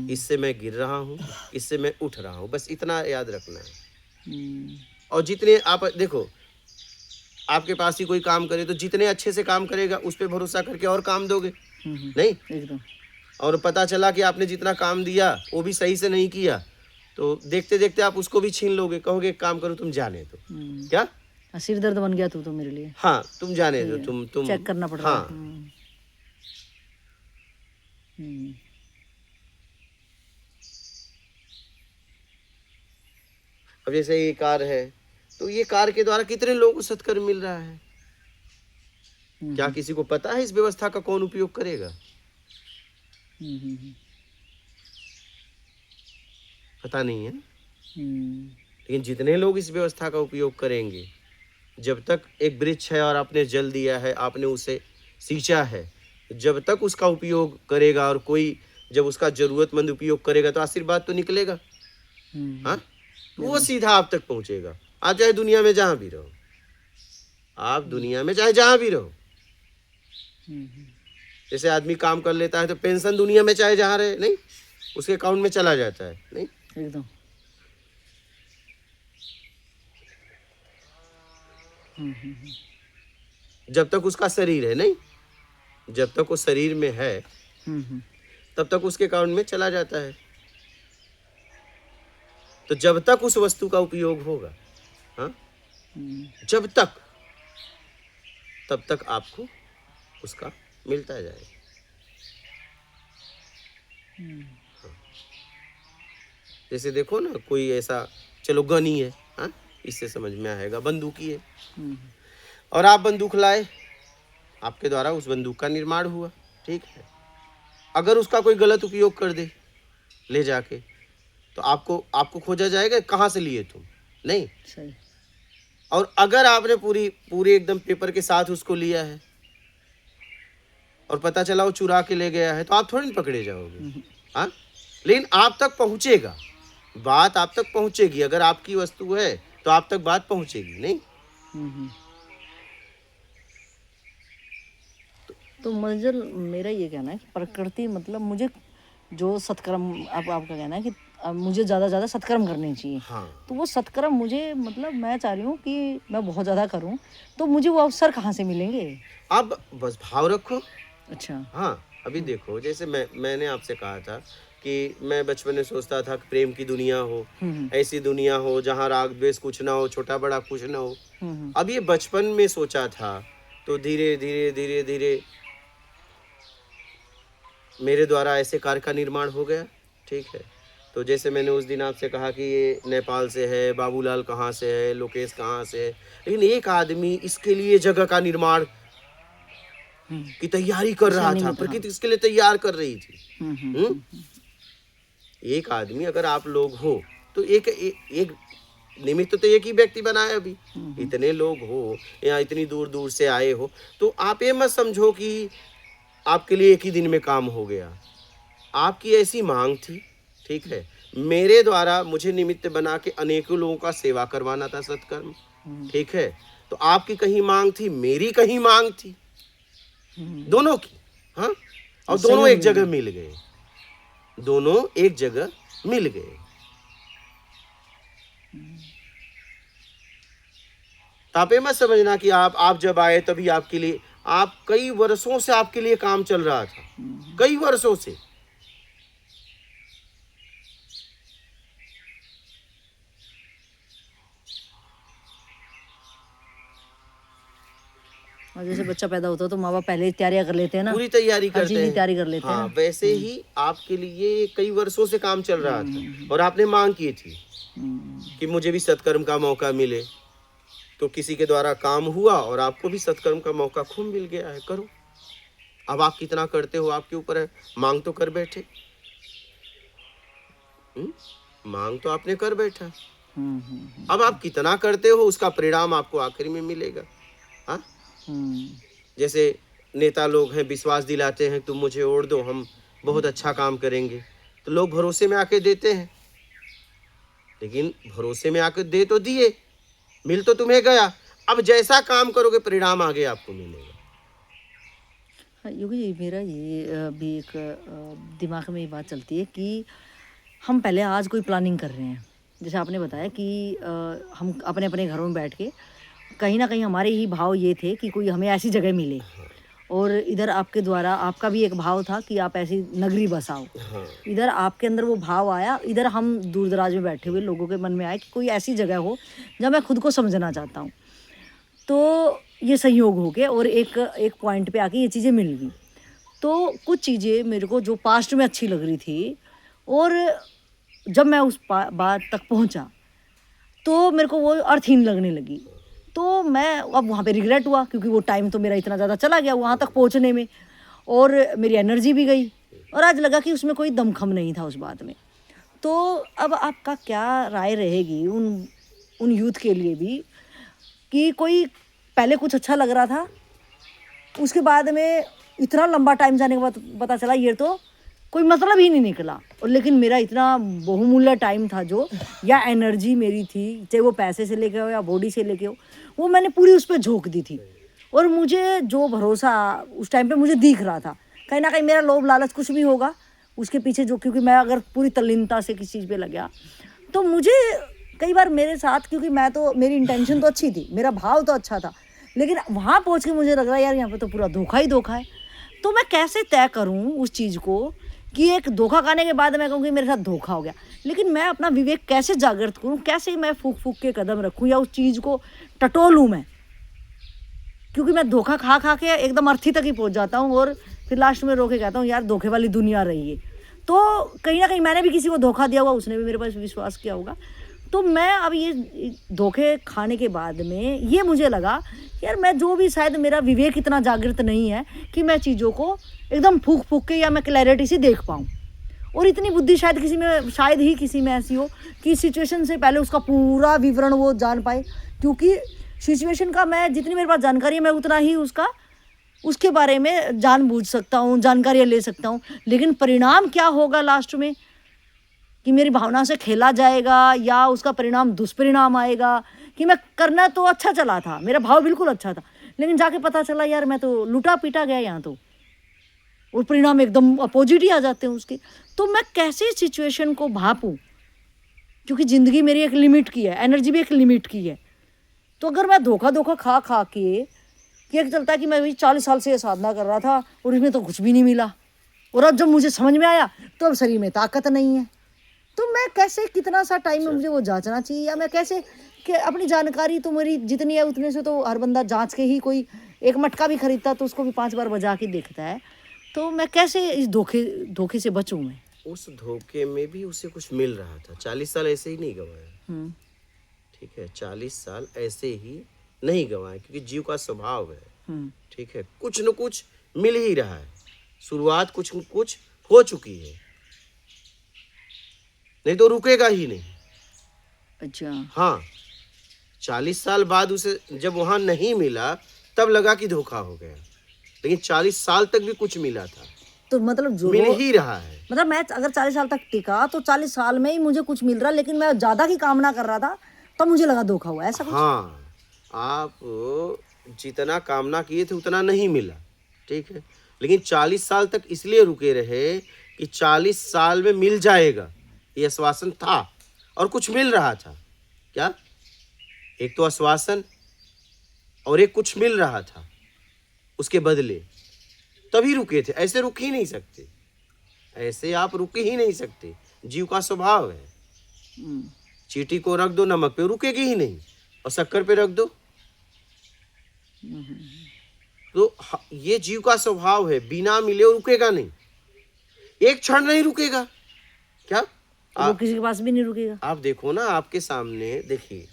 इससे मैं गिर रहा हूँ, इससे मैं उठ रहा हूँ, बस इतना याद रखना है। और जितने आप देखो, आपके पास ही कोई काम करे तो जितने अच्छे से काम करेगा उस पर भरोसा करके और काम दोगे, नहीं? एकदम। और पता चला कि आपने जितना काम दिया वो भी सही से नहीं किया, तो देखते देखते आप उसको भी छीन लोगे, कहोगे एक काम करो तुम जाने दो। क्या? हाँ, सिर दर्द बन गया तू तो मेरे लिए। हाँ, तुम जाने दो, तुम चेक करना पड़ रहा है। हाँ। हम्म। अब जैसे ये कार है, तो ये कार के द्वारा कितने लोगों को सत्कर्म मिल रहा है? क्या किसी को पता है इस व्यवस्था का कौन उपयोग करेगा? पता नहीं है। लेकिन जितने लोग इस व्यवस्था का उपयोग करेंगे, जब तक एक वृक्ष है और आपने जल दिया है, आपने उसे सींचा है, जब तक उसका उपयोग करेगा और कोई जब उसका जरूरतमंद उपयोग करेगा तो आशीर्वाद तो निकलेगा। हाँ, वो सीधा आप तक पहुंचेगा। आप चाहे दुनिया में जहां भी रहो, आप दुनिया में चाहे जहां भी रहो। जैसे आदमी काम कर लेता है तो पेंशन दुनिया में चाहे जहां रहे, नहीं, उसके अकाउंट में चला जाता है, नहीं एकदम। जब तक उसका शरीर है, नहीं, जब तक वो शरीर में है तब तक उसके अकाउंट में चला जाता है। तो जब तक उस वस्तु का उपयोग होगा, हाँ, जब तक, तब तक आपको उसका मिलता जाएगा। जैसे देखो ना, कोई ऐसा, चलो गन ही है, हाँ, इससे समझ में आएगा, बंदूक ही है, और आप बंदूक लाए, आपके द्वारा उस बंदूक का निर्माण हुआ, ठीक है। अगर उसका कोई गलत उपयोग कर दे ले जाके, तो आपको खोजा जाएगा, कहाँ से लिए तुम, नहीं सही। और अगर आपने पूरी एकदम पेपर के साथ उसको लिया है और पता चला वो चुरा के ले गया है, तो आप थोड़ी पकड़े जाओगे, हाँ, लेकिन आप तक पहुंचेगा, बात आप तक पहुंचेगी। अगर आपकी वस्तु है तो आप तक बात पहुंचेगी, नहीं। तो मंजर, मेरा ये कहना है कि प्रकृति मतलब मुझे जो सत्कर्म, अब आपका कहना है कि अब मुझे ज़्यादा सत्कर्म करने चाहिए। हाँ, तो वो सत्कर्म मुझे, मतलब मैं चाह रही हूँ कि मैं बहुत ज़्यादा करूँ, तो मुझे वो अवसर कहाँ से मिलेंगे? आप बस भाव रखो। अच्छा। हाँ, अभी देखो, जैसे मैंने आपसे कहा था कि मैं बचपन में सोचता था कि प्रेम की दुनिया हो, ऐसी दुनिया हो जहाँ राग द्वेष कुछ ना हो, छोटा बड़ा कुछ ना हो। अब ये बचपन में सोचा था, तो धीरे धीरे मेरे द्वारा ऐसे कार्य का निर्माण हो गया, ठीक है। तो जैसे मैंने उस दिन आपसे कहा कि ये नेपाल से है, बाबूलाल कहाँ से है, लोकेश कहाँ से है, लेकिन एक आदमी इसके लिए जगह का निर्माण की तैयारी कर रहा था, प्रकृति इसके लिए तैयार कर रही थी। एक आदमी, अगर आप लोग हो तो एक निमित्त तो एक ही व्यक्ति बना है। अभी इतने लोग हो या इतनी दूर दूर से आए हो, तो आप ये मत समझो कि आपके लिए एक ही दिन में काम हो गया। आपकी ऐसी मांग थी, ठीक है, मेरे द्वारा मुझे निमित्त बना के अनेकों लोगों का सेवा करवाना था, सत्कर्म, ठीक है। तो आपकी कहीं मांग थी, मेरी कहीं मांग थी, दोनों की, हाँ, और दोनों एक जगह मिल गए, दोनों एक जगह मिल गए। तो आप ये मत समझना कि आप जब आए तभी आपके लिए, आप कई वर्षों से आपके लिए काम चल रहा था, कई वर्षों से। और जैसे बच्चा पैदा होता है तो माँ बाप पहले ही तैयारियां कर लेते हैं ना, पूरी तैयारी हर करते चीज की हैं, तैयारी कर लेते हैं हाँ, ना। वैसे ही आपके लिए कई वर्षों से काम चल रहा था और आपने मांग की थी कि मुझे भी सत्कर्म का मौका मिले। तो किसी के द्वारा काम हुआ और आपको भी सत्कर्म का मौका खूब मिल गया है, करो। अब आप कितना करते हो आपके ऊपर है, मांग तो कर बैठे, मांग तो आपने कर बैठा। अब आप कितना करते हो उसका परिणाम आपको आखिर में मिलेगा। हाँ, जैसे नेता लोग हैं, विश्वास दिलाते हैं तुम मुझे वोट दो, हम बहुत अच्छा काम करेंगे, तो लोग भरोसे में आके देते हैं। लेकिन भरोसे में आके दे तो दिए, मिल तो तुम्हें गया, अब जैसा काम करोगे परिणाम आगे आपको मिलेगा। हाँ योगी जी, मेरा ये भी एक दिमाग में ये बात चलती है कि हम पहले आज कोई प्लानिंग कर रहे हैं, जैसे आपने बताया कि हम अपने अपने घरों में बैठ के कहीं ना कहीं हमारे ही भाव ये थे कि कोई हमें ऐसी जगह मिले, और इधर आपके द्वारा आपका भी एक भाव था कि आप ऐसी नगरी बसाओ। हाँ इधर आपके अंदर वो भाव आया, इधर हम दूर दराज में बैठे हुए लोगों के मन में आया कि कोई ऐसी जगह हो जहाँ मैं खुद को समझना चाहता हूँ। तो ये संयोग हो गया और एक पॉइंट पे आके ये चीज़ें मिल गई। तो कुछ चीज़ें मेरे को जो पास्ट में अच्छी लग रही थी, और जब मैं उस बात तक पहुँचा तो मेरे को वो अर्थहीन लगने लगी। तो मैं अब वहाँ पे रिग्रेट हुआ क्योंकि वो टाइम तो मेरा इतना ज़्यादा चला गया वहाँ तक पहुँचने में, और मेरी एनर्जी भी गई, और आज लगा कि उसमें कोई दमखम नहीं था उस बात में। तो अब आपका क्या राय रहेगी उन यूथ के लिए भी कि कोई पहले कुछ अच्छा लग रहा था, उसके बाद में इतना लंबा टाइम जाने के बाद पता चला ये तो कोई मतलब ही नहीं निकला, और लेकिन मेरा इतना बहुमूल्य टाइम था जो, या एनर्जी मेरी थी, चाहे वो पैसे से लेके हो या बॉडी से लेके हो, वो मैंने पूरी उस पर झोंक दी थी। और मुझे जो भरोसा उस टाइम पे मुझे दिख रहा था, कहीं ना कहीं मेरा लोभ लालच कुछ भी होगा उसके पीछे जो, क्योंकि मैं अगर पूरी तल्लीनता से किसी चीज़ पे लग गया तो मुझे कई बार मेरे साथ, क्योंकि मैं तो मेरी इंटेंशन तो अच्छी थी, मेरा भाव तो अच्छा था, लेकिन वहाँ पहुँच के मुझे लग रहा है यार यहाँ पे तो पूरा धोखा ही धोखा है। तो मैं कैसे तय करूँ उस चीज़ को कि एक धोखा खाने के बाद मैं कहूँ कि मेरे साथ धोखा हो गया, लेकिन मैं अपना विवेक कैसे जागृत करूँ, कैसे मैं फूक फूक के कदम रखूँ या उस चीज़ को टटोलूँ मैं, क्योंकि मैं धोखा खा खा के एकदम अर्थी तक ही पहुँच जाता हूँ और फिर लास्ट में रो के कहता हूँ यार धोखे वाली दुनिया रही है। तो कहीं ना कहीं मैंने भी किसी को धोखा दिया होगा, उसने भी मेरे पास विश्वास किया होगा। तो मैं अब ये धोखे खाने के बाद में ये मुझे लगा यार मैं जो भी, शायद मेरा विवेक इतना जागृत नहीं है कि मैं चीज़ों को एकदम फूक फूक के या मैं क्लैरिटी से देख पाऊँ, और इतनी बुद्धि शायद किसी में, शायद ही किसी में ऐसी हो कि सिचुएशन से पहले उसका पूरा विवरण वो जान पाए, क्योंकि सिचुएशन का मैं जितनी मेरे पास जानकारी है मैं उतना ही उसके बारे में जान बूझ सकता हूँ, जानकारियाँ ले सकता हूँ, लेकिन परिणाम क्या होगा लास्ट में, कि मेरी भावना से खेला जाएगा या उसका परिणाम दुष्परिणाम आएगा, कि मैं करना तो अच्छा चला था, मेरा भाव बिल्कुल अच्छा था, लेकिन जाके पता चला यार मैं तो लूटा पीटा गया यहाँ तो, और परिणाम एकदम अपोजिट ही आ जाते हैं उसके। तो मैं कैसे सिचुएशन को भापूं, क्योंकि ज़िंदगी मेरी एक लिमिट की है, एनर्जी भी एक लिमिट की है। तो अगर मैं धोखा खा खा के कि एक चलता है कि मैं भी 40 साल से ये साधना कर रहा था और इसमें तो कुछ भी नहीं मिला, और अब जब मुझे समझ में आया तो अब शरीर में ताकत नहीं है, तो मैं कैसे, कितना सा टाइम में मुझे वो जांचना चाहिए, या मैं कैसे कि अपनी जानकारी तो मेरी जितनी है उतने से तो हर बंदा जांच के ही, कोई एक मटका भी खरीदता तो उसको भी 5 बार बजा के देखता है, तो मैं कैसे इस धोखे से बचूं मैं। उस धोखे में भी उसे कुछ मिल रहा था। 40 साल ऐसे ही नहीं गंवाया, ठीक है, 40 साल ऐसे ही नहीं गंवाए, क्योंकि जीव का स्वभाव है, ठीक है, कुछ न कुछ मिल ही रहा है, शुरुआत कुछ न कुछ हो चुकी है, नहीं तो रुकेगा ही नहीं। अच्छा, हाँ, 40 साल बाद उसे जब वहां नहीं मिला तब लगा कि धोखा हो गया, लेकिन 40 साल तक भी कुछ मिला था, तो मतलब जो मिल ही रहा है। मतलब मैं अगर 40 साल तक टिका तो 40 साल में ही मुझे कुछ मिल रहा, लेकिन मैं ज़्यादा की कामना कर रहा था तब मुझे लगा धोखा हुआ, ऐसा कुछ? हाँ, आप जितना कामना किए थे उतना नहीं मिला, ठीक है, लेकिन 40 साल तक इसलिए रुके रहे कि 40 साल में मिल जाएगा, ये आश्वासन था, और कुछ मिल रहा था। क्या? एक तो आश्वासन और एक कुछ मिल रहा था उसके बदले, तभी रुके थे। ऐसे रुक ही नहीं सकते, ऐसे आप रुक ही नहीं सकते, जीव का स्वभाव है। चींटी को रख दो नमक पे, रुकेगी ही नहीं, और शक्कर पे रख दो, तो ये जीव का स्वभाव है, बिना मिले रुकेगा नहीं, एक क्षण नहीं रुकेगा। क्या? वो किसी के पास भी नहीं रुकेगा। आप देखो ना, आपके सामने देखिए,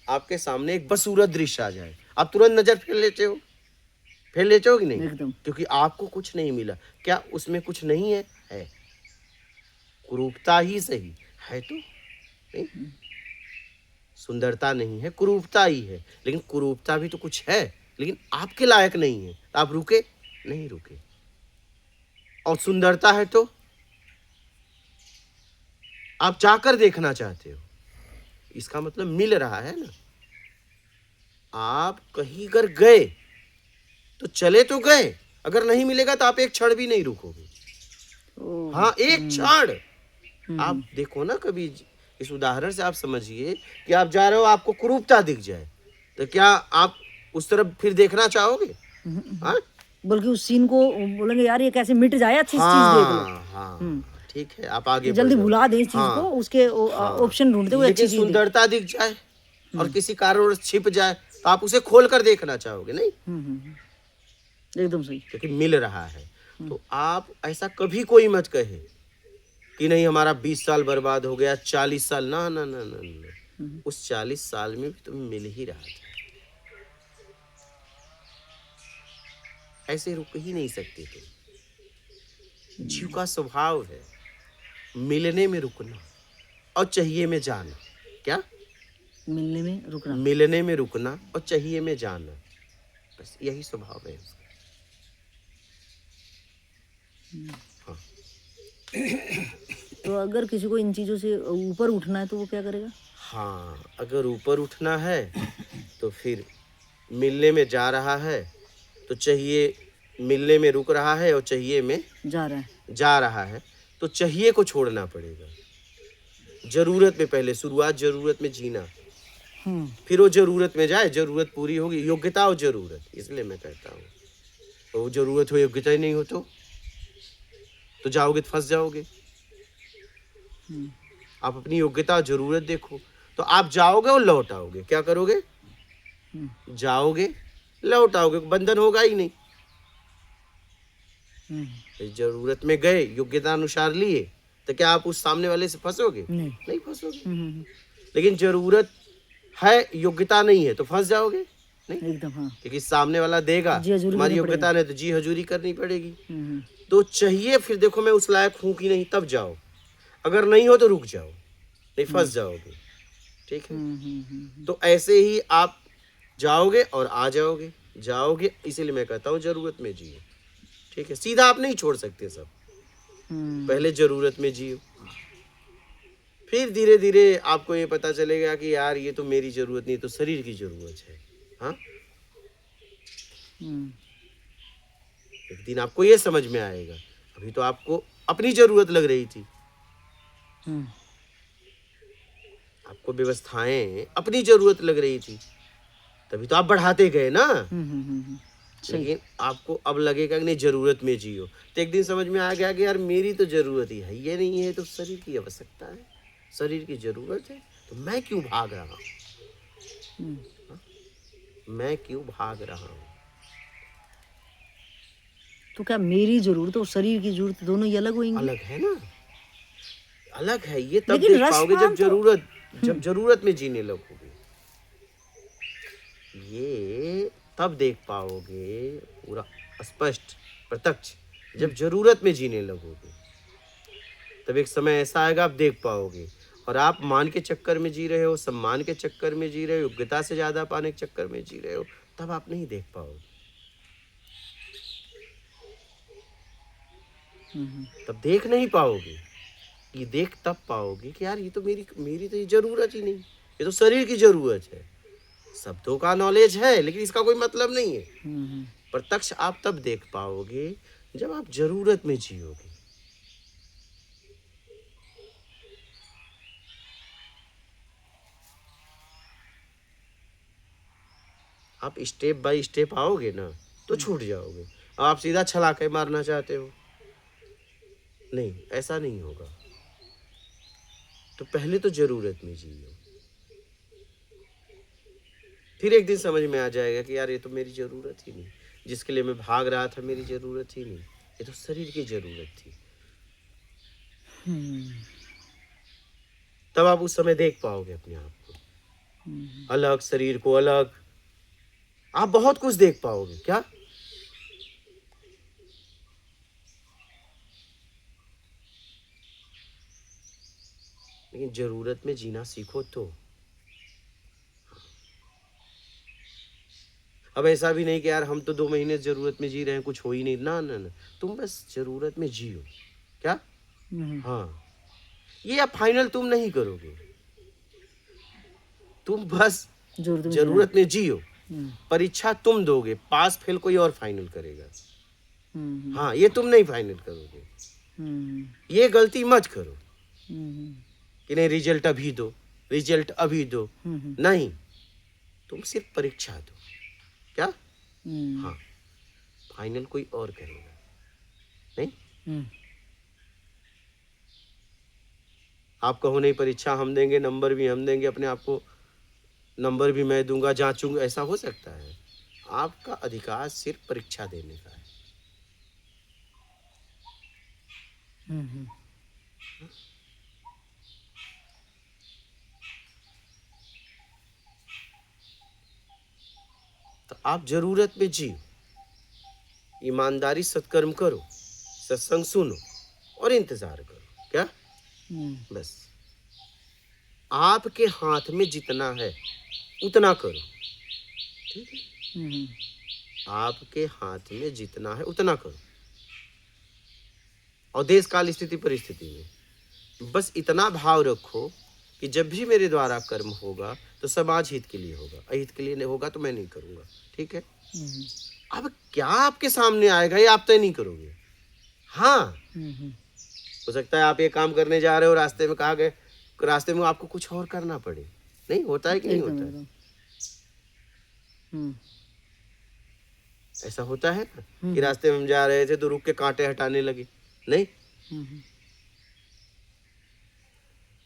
आपके सामने एक बसूरत दृश्य आ जाए, आप तुरंत नजर फेर लेते हो कि नहीं? एकदम। क्योंकि आपको कुछ नहीं मिला। क्या उसमें कुछ नहीं है? है, कुरूपता ही सही है, तो नहीं, सुंदरता नहीं है, कुरूपता ही है, लेकिन कुरूपता भी तो कुछ है, लेकिन आपके लायक नहीं है, तो आप रुके नहीं, रुके। और सुंदरता है तो आप जाकर देखना चाहते हो, इसका मतलब मिल रहा है ना। आप कहीं अगर गए तो चले तो गए, अगर नहीं मिलेगा तो आप एक क्षण भी नहीं रुकोगे। हाँ, एक क्षण। आप देखो ना, कभी इस उदाहरण से आप समझिए कि आप जा रहे हो, आपको कुरूपता दिख जाए, तो क्या आप उस तरफ फिर देखना चाहोगे? हाँ, बल्कि उस सीन को बोलेंगे यार ये कैसे मिट जाए, अच्छी चीज देख लो। हाँ हाँ, ठीक है, आप आगे बढ़ जल्दी जाओ। भुला दे इस चीज हाँ को, उसके हाँ, ऑप्शन ढूंढते हुए अच्छी लेकिन चीज देख। सुंदरता दिख जाए और किसी कारणवश छिप जाए तो आप उसे खोल कर देखना चाहोगे, नहीं? एकदम सही। क्योंकि मिल रहा है। तो आप ऐसा कभी कोई मत कहे कि नहीं हमारा 20 साल बर्बाद हो गया, 40 साल, ना ना ना ना ना। उस 40 साल में भी तो मिल ही रहा था, ऐसे रुक ही नहीं सकते तुम। जीव का स्वभाव है मिलने में रुकना और चाहिए में जाना। क्या? मिलने में रुकना। मिलने में रुकना और चाहिए में जाना, बस यही स्वभाव है उसका। हाँ। तो अगर किसी को इन चीजों से ऊपर उठना है तो वो क्या करेगा? हाँ, अगर ऊपर उठना है तो फिर मिलने में जा रहा है तो चाहिए, मिलने में रुक रहा है और चाहिए में जा रहा है तो चाहिए को छोड़ना पड़ेगा। जरूरत में पहले शुरुआत, जरूरत में जीना, फिर वो जरूरत में जाए, जरूरत पूरी होगी। योग्यता और जरूरत, इसलिए मैं कहता हूँ तो वो जरूरत हो योग्यता ही नहीं हो तो जाओगे तो फंस जाओगे। आप अपनी योग्यता और जरूरत देखो तो आप जाओगे और लौट आओगे। क्या करोगे? जाओगे लौट आओगे, बंधन होगा ही नहीं। जरूरत में गए, योग्यता अनुसार लिए, तो क्या आप उस सामने वाले से फंसोगे? नहीं फंसोगे। लेकिन जरूरत है, योग्यता नहीं है तो फंस जाओगे। नहीं एकदम। हाँ। क्योंकि सामने वाला देगा, हमारी योग्यता नहीं तो जी हजूरी करनी पड़ेगी। तो चाहिए, फिर देखो मैं उस लायक हूं कि नहीं, तब जाओ। अगर नहीं हो तो रुक जाओ, नहीं फंस जाओगे। ठीक है? तो ऐसे ही आप जाओगे और आ जाओगे, जाओगे। इसीलिए मैं कहता हूँ जरूरत में जियो। ठीक है? सीधा आप नहीं छोड़ सकते सब, पहले जरूरत में जियो, फिर धीरे धीरे आपको ये पता चलेगा कि यार ये तो मेरी जरूरत नहीं, तो शरीर की जरूरत है। हाँ, एक दिन आपको ये समझ में आएगा। अभी तो आपको अपनी जरूरत लग रही थी, आपको व्यवस्थाएं अपनी जरूरत लग रही थी, तभी तो आप बढ़ाते गए ना। लेकिन आपको अब लगेगा कि नहीं जरूरत में जियो, तो एक दिन समझ में आ गया कि यार मेरी तो जरूरत ही है ये नहीं है, तो शरीर की आवश्यकता है, शरीर की जरूरत है, तो मैं क्यों भाग रहा हूँ? मैं क्यों भाग रहा हूँ? तो क्या मेरी जरूरत और शरीर की जरूरत दोनों ही अलग होंगी? अलग है ना, अलग है। ये तब लेकिन देख पाओगे जब जरूरत में जीने लगोगे। ये तब देख पाओगे पूरा स्पष्ट प्रत्यक्ष, जब जरूरत में जीने लगोगे। तब एक समय ऐसा आएगा आप देख पाओगे। और आप मान के चक्कर में जी रहे हो, सम्मान के चक्कर में जी रहे हो, योग्यता से ज्यादा पाने के चक्कर में जी रहे हो, तब आप नहीं देख पाओगे। तब देख नहीं पाओगे। ये देख तब पाओगे कि यार ये तो मेरी तो ये जरूरत ही नहीं, ये तो शरीर की जरूरत है। शब्दों का नॉलेज है लेकिन इसका कोई मतलब नहीं है। प्रत्यक्ष आप तब देख पाओगे जब आप जरूरत में जियोगे। आप स्टेप बाय स्टेप आओगे ना तो छूट जाओगे। आप सीधा छलाके मारना चाहते हो, नहीं, ऐसा नहीं होगा। तो पहले तो जरूरत में जियो, फिर एक दिन समझ में आ जाएगा कि यार ये तो मेरी जरूरत ही नहीं, जिसके लिए मैं भाग रहा था मेरी जरूरत ही नहीं, ये तो शरीर की जरूरत थी। तब आप उस समय देख पाओगे अपने आप को अलग, शरीर को अलग, आप बहुत कुछ देख पाओगे। क्या? लेकिन जरूरत में जीना सीखो तो। अब ऐसा भी नहीं कि यार हम तो 2 महीने जरूरत में जी रहे हैं, कुछ हो ही नहीं, ना ना ना, तुम बस जरूरत में जियो। क्या? हाँ, ये अब फाइनल तुम नहीं करोगे, तुम बस जरूरत में जियो। परीक्षा तुम दोगे, पास फेल कोई और फाइनल करेगा। हाँ, ये तुम नहीं फाइनल करोगे। ये गलती मत करो कि नहीं रिजल्ट अभी दो, रिजल्ट अभी दो, नहीं, तुम सिर्फ परीक्षा दो। क्या? हाँ, फाइनल कोई और करेगा, नहीं? हम्म, आप कहो नहीं परीक्षा हम देंगे, नंबर भी हम देंगे, अपने आप को नंबर भी मैं दूंगा, जांचूंगा, ऐसा हो सकता है? आपका अधिकार सिर्फ परीक्षा देने का है। हम्म, तो आप जरूरत में जियो, ईमानदारी सत्कर्म करो, सत्संग सुनो और इंतजार करो। क्या? बस आपके हाथ में जितना है उतना करो, ठीक है? आपके हाथ में जितना है उतना करो, और देश काल स्थिति परिस्थिति में बस इतना भाव रखो कि जब भी मेरे द्वारा कर्म होगा तो समाज हित के लिए होगा, अहित के लिए नहीं होगा तो मैं नहीं करूंगा, ठीक है? अब क्या आपके सामने आएगा ये आप तय नहीं करोगे। हाँ, हो सकता है आप ये काम करने जा रहे हो, रास्ते में कहा गए, रास्ते में आपको कुछ और करना पड़े, नहीं होता है कि नहीं होता है? ऐसा होता है ना कि रास्ते में हम जा रहे थे तो रुक के कांटे हटाने लगे, नहीं?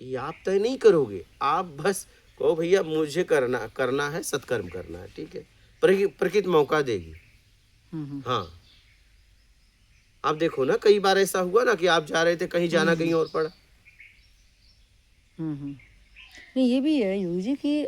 ये आप तय नहीं करोगे, आप बस कहो भैया मुझे करना है, सत्कर्म करना है, ठीक है? प्रकृति मौका देगी। हाँ, आप देखो ना, कई बार ऐसा हुआ ना कि आप जा रहे थे कहीं, जाना कहीं और पड़ा। नहीं, ये भी है योगी जी कि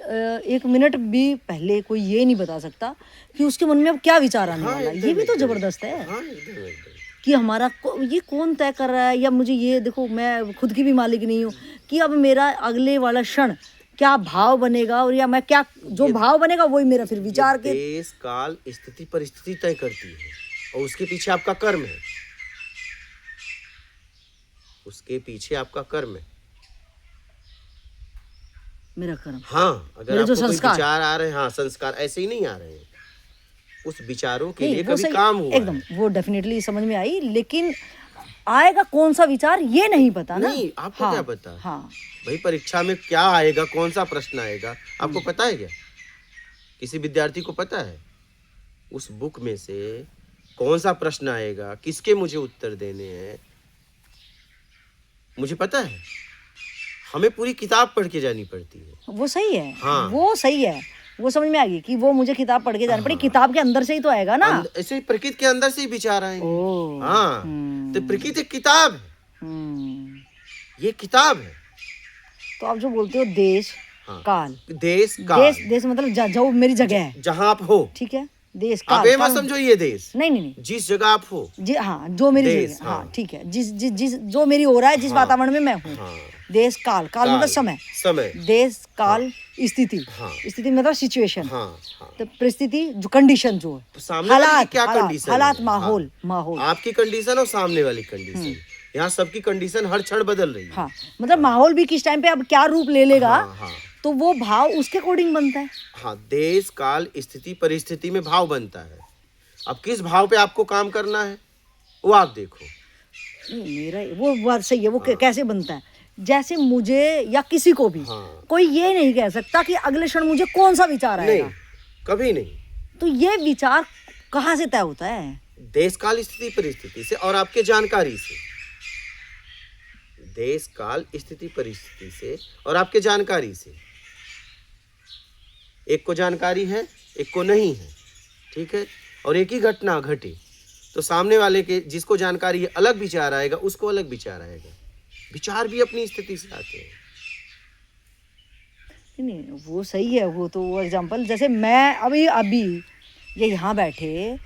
एक मिनट भी पहले कोई ये नहीं बता सकता कि उसके मन में अब क्या विचार आने वाला है। ये भी तो जबरदस्त है। हाँ, एकदम। कि हमारा ये कौन तय कर रहा है, या मुझे ये देखो, मैं खुद की भी मालिक नहीं हूँ कि अब मेरा अगले वाला क्षण क्या भाव बनेगा, और या मैं क्या, जो भाव बनेगा वही मेरा फिर विचार के देश काल स्थिति परिस्थिति तय करती है, और उसके पीछे आपका कर्म है, उसके पीछे आपका कर्म है, मेरा कर्म। हाँ, अगर मेरे जो आपको कोई संस्कार विचार आ रहे हैं, हाँ, संस्कार ऐसे ही नहीं आ रहे हैं, उस विचारों के नहीं, लिए वो कभी सही, काम हुआ एकदम है। वो डेफिनेटली समझ में आई, लेकिन आएगा कौन सा विचार ये नहीं पता ना। नहीं, आपको हाँ, क्या पता? हाँ, भाई परीक्षा में क्या आएगा, कौन सा प्रश्न आएगा, आपको पता है क्या? किसी विद्यार्थी को पता है उस बुक में से कौन सा प्रश्न आएगा, किसके मुझे उत्तर देने हैं? मुझे पता है, हमें पूरी किताब पढ़ के जानी पड़ती है। वो सही है। हाँ, वो सही है, वो समझ में आ गई कि वो मुझे किताब पढ़ के जानी पड़ी, किताब के अंदर से ही तो आएगा ना। ऐसे ही प्रकृति के अंदर से ही विचार आएंगे। ओह, हाँ, तो प्रकृति एक किताब है, ये किताब है। तो आप जो बोलते हो देश, हाँ, काल, देश काल, देश मतलब जो मेरी जगह है, जहाँ आप हो, ठीक है? देश आप काल, ये मत समझो ये देश, नहीं, जिस जगह आप हो, जी हाँ, जो मेरी देश, जगह, हाँ, ठीक है, जिस जो मेरी हो रहा है, जिस वातावरण में मैं हूँ। हाँ, देश काल, काल मतलब समय, देश काल स्थिति, स्थिति मतलब सिचुएशन, तो परिस्थिति जो कंडीशन, जो है सामने वाली की क्या कंडीशन, हालात, माहौल, आपकी कंडीशन और सामने वाली कंडीशन, यहाँ सबकी कंडीशन हर क्षण बदल रही है। हाँ, मतलब माहौल भी किस टाइम पे अब क्या रूप ले लेगा, हाँ, तो वो भाव उसके अकॉर्डिंग बनता है। हाँ, देश काल स्थिति परिस्थिति में भाव बनता है। अब किस भाव पे आपको काम करना है वो आप देखो। मेरा वो बात सही है। वो कैसे बनता है, जैसे मुझे या किसी को भी कोई ये नहीं कह सकता कि अगले क्षण मुझे कौन सा विचार आएगा, नहीं, कभी नहीं। तो ये विचार कहाँ से तय होता है? देश काल स्थिति परिस्थिति से और आपके जानकारी से। देश काल स्थिति परिस्थिति से और आपके जानकारी से। एक को जानकारी है, एक को नहीं है, ठीक है? और एक ही घटना घटे तो सामने वाले के जिसको जानकारी है अलग विचार आएगा, उसको अलग विचार आएगा। विचार भी अपनी स्थिति से आते हैं। नहीं, वो सही है। वो तो वो एग्जाम्पल, जैसे मैं अभी ये यहाँ बैठे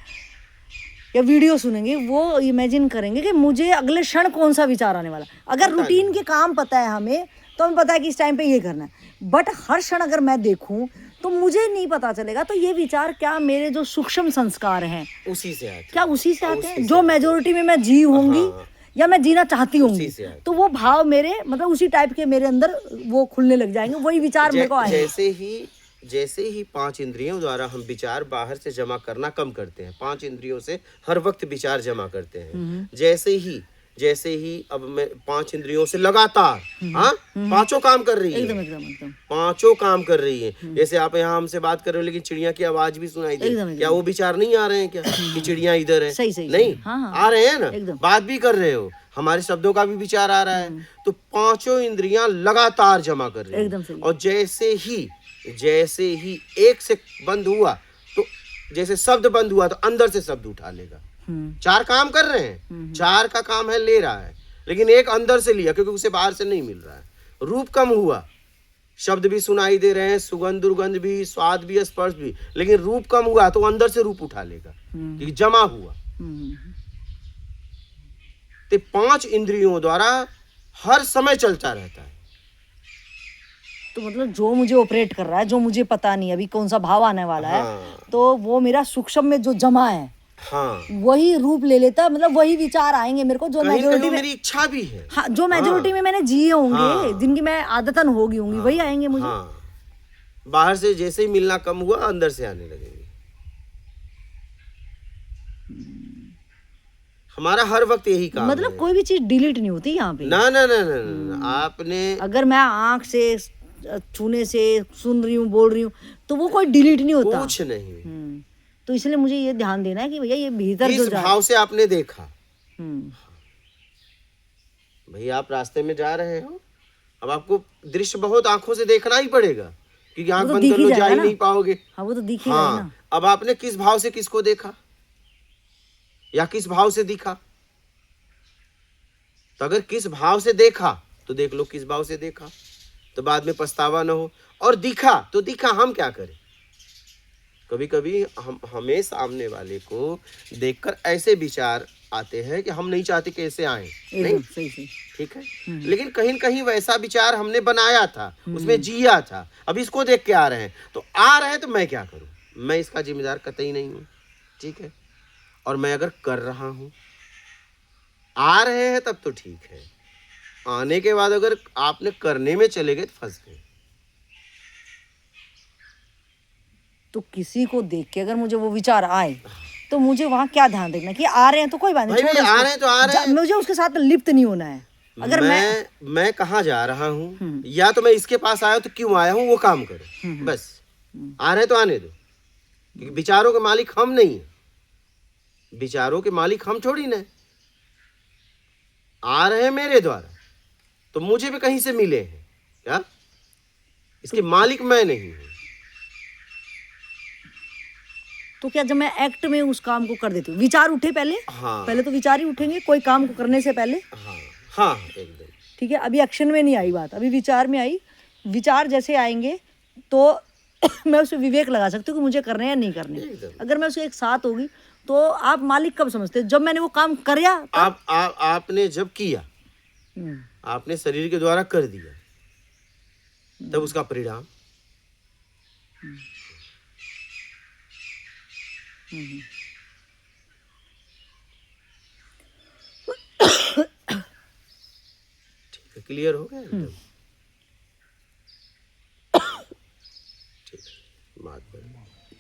या वीडियो सुनेंगे, वो इमेजिन करेंगे कि मुझे अगले क्षण कौन सा विचार आने वाला। अगर रूटीन के काम पता है हमें, तो हमें पता है कि इस टाइम पे ये करना है, बट हर क्षण अगर मैं देखूं तो मुझे नहीं पता चलेगा। तो ये विचार क्या मेरे जो सूक्ष्म संस्कार हैं उसी से आते हैं। क्या उसी से आते हैं? जो मेजोरिटी में मैं जी होंगी या मैं जीना चाहती होंगी, तो वो भाव मेरे मतलब उसी टाइप के मेरे अंदर वो खुलने लग जाएंगे, वही विचार मेरे को आएंगे। जैसे ही 5 इंद्रियों द्वारा हम विचार बाहर से जमा करना कम करते हैं, 5 इंद्रियों से हर वक्त विचार जमा करते हैं, जैसे ही जैसे ही अब मैं 5 इंद्रियों से लगातार, हाँ, पांचों काम कर रही है, एकदम एकदम एकदम पांचों काम कर रही है। जैसे आप यहाँ हमसे बात कर रहे हो लेकिन चिड़िया की आवाज भी सुनाई दे, एकदम, क्या वो विचार नहीं आ रहे हैं क्या कि चिड़िया इधर है? सही सही नहीं, हाँ हाँ आ रहे हैं ना, एकदम। बात भी कर रहे हो, हमारे शब्दों का भी विचार आ रहा है। तो पांचों इंद्रियां लगातार जमा कर रही एकदम है। सही। और जैसे ही एक से बंद हुआ तो जैसे शब्द बंद हुआ तो अंदर से शब्द उठा लेगा। चार काम कर रहे हैं, चार का काम है ले रहा है, लेकिन एक अंदर से लिया क्योंकि उसे बाहर से नहीं मिल रहा है। रूप कम हुआ, शब्द भी सुनाई दे रहे हैं, सुगंध दुर्गंध भी, स्वाद भी, स्पर्श भी, लेकिन रूप कम हुआ तो अंदर से रूप उठा लेगा क्योंकि जमा हुआ। तो 5 इंद्रियों द्वारा हर समय चलता रहता है। तो मतलब जो मुझे ऑपरेट कर रहा है, जो मुझे पता नहीं अभी कौन सा भाव आने वाला है, हाँ। तो वो मेरा सूक्ष्म में जो जमा है, हाँ, वही रूप ले लेता, मतलब वही विचार आएंगे मेरे को जो कहीं मेजोरिटी कहीं में, मेरी इच्छा भी है। हाँ, जो मेजोरिटी में मैंने जिए होंगे, हाँ। जिनकी मैं आदतन होगी होंगी, वही आएंगे मुझे। हाँ, बाहर से जैसे ही मिलना कम हुआ अंदर से आने लगेंगे। हमारा हर वक्त यही काम मतलब है। कोई भी चीज डिलीट नहीं होती यहाँ पे। ना ना ना ना ना, आपने अगर मैं आंख से, छूने से, सुन रही हूँ, बोल रही हूँ, तो वो कोई डिलीट नहीं होता। कुछ नहीं। तो इसलिए मुझे ये ध्यान देना है कि भैया ये भीतर जो किस जा भाव से आपने देखा। हम्म, भैया आप रास्ते में जा रहे हो, अब आपको दृश्य बहुत आंखों से देखना ही पड़ेगा क्योंकि आंख वो तो बंद दिख कर ही लो जाएगा जा ही ना। नहीं पाओगे। हाँ, वो तो दिख ही रहा है ना। हाँ, अब आपने किस भाव से किसको देखा या किस भाव से दिखा। तो अगर किस भाव से देखा तो देख लो किस भाव से देखा, तो बाद में पछतावा ना हो। और दिखा तो दिखा, हम क्या करें। कभी कभी हमें सामने वाले को देखकर ऐसे विचार आते हैं कि हम नहीं चाहते कि ऐसे आए, नहीं, एकदम सही सही। ठीक है, लेकिन कहीं न कहीं वैसा विचार हमने बनाया था, उसमें जिया था, अब इसको देख के आ रहे हैं, तो आ रहे हैं तो मैं क्या करूं। मैं इसका जिम्मेदार कतई नहीं हूं, ठीक है। और मैं अगर कर रहा हूं, आ रहे हैं तब तो ठीक है, आने के बाद अगर आपने करने में चले गए तो फंस गए। तो किसी को देख के अगर मुझे वो विचार आए तो मुझे वहां क्या ध्यान रखना कि आ रहे हैं तो कोई बात नहीं, भाई छोड़ो आ इसको। रहे हैं तो आ रहे हैं। मुझे उसके साथ लिप्त नहीं होना है। अगर मैं कहाँ जा रहा हूँ, या तो मैं इसके पास आया हूं तो क्यों आया हूँ वो काम करो, बस। आ रहे हैं तो आने दो, क्योंकि विचारों के मालिक हम नहीं है, विचारों के मालिक हम थोड़ी ना। आ रहे हैं मेरे द्वारा तो मुझे भी कहीं से मिले हैं क्या, इसके मालिक मैं नहीं हूं। तो क्या जब मैं एक्ट में उस काम को कर देती हूँ, विचार उठे पहले, हाँ। पहले तो विचार ही उठेंगे कोई काम को करने से पहले, हाँ हाँ एकदम ठीक है। अभी एक्शन में नहीं आई बात, अभी विचार में आई। विचार जैसे आएंगे तो मैं उसमें विवेक लगा सकती हूँ कि मुझे करने या नहीं करने। एकदम। अगर मैं उसके एक साथ होगी तो आप मालिक कब समझते हो, जब मैंने वो काम करया। आपने जब किया, आपने शरीर के द्वारा कर दिया, तब उसका परिणाम। ठीक है, क्लियर हो गया एकदम।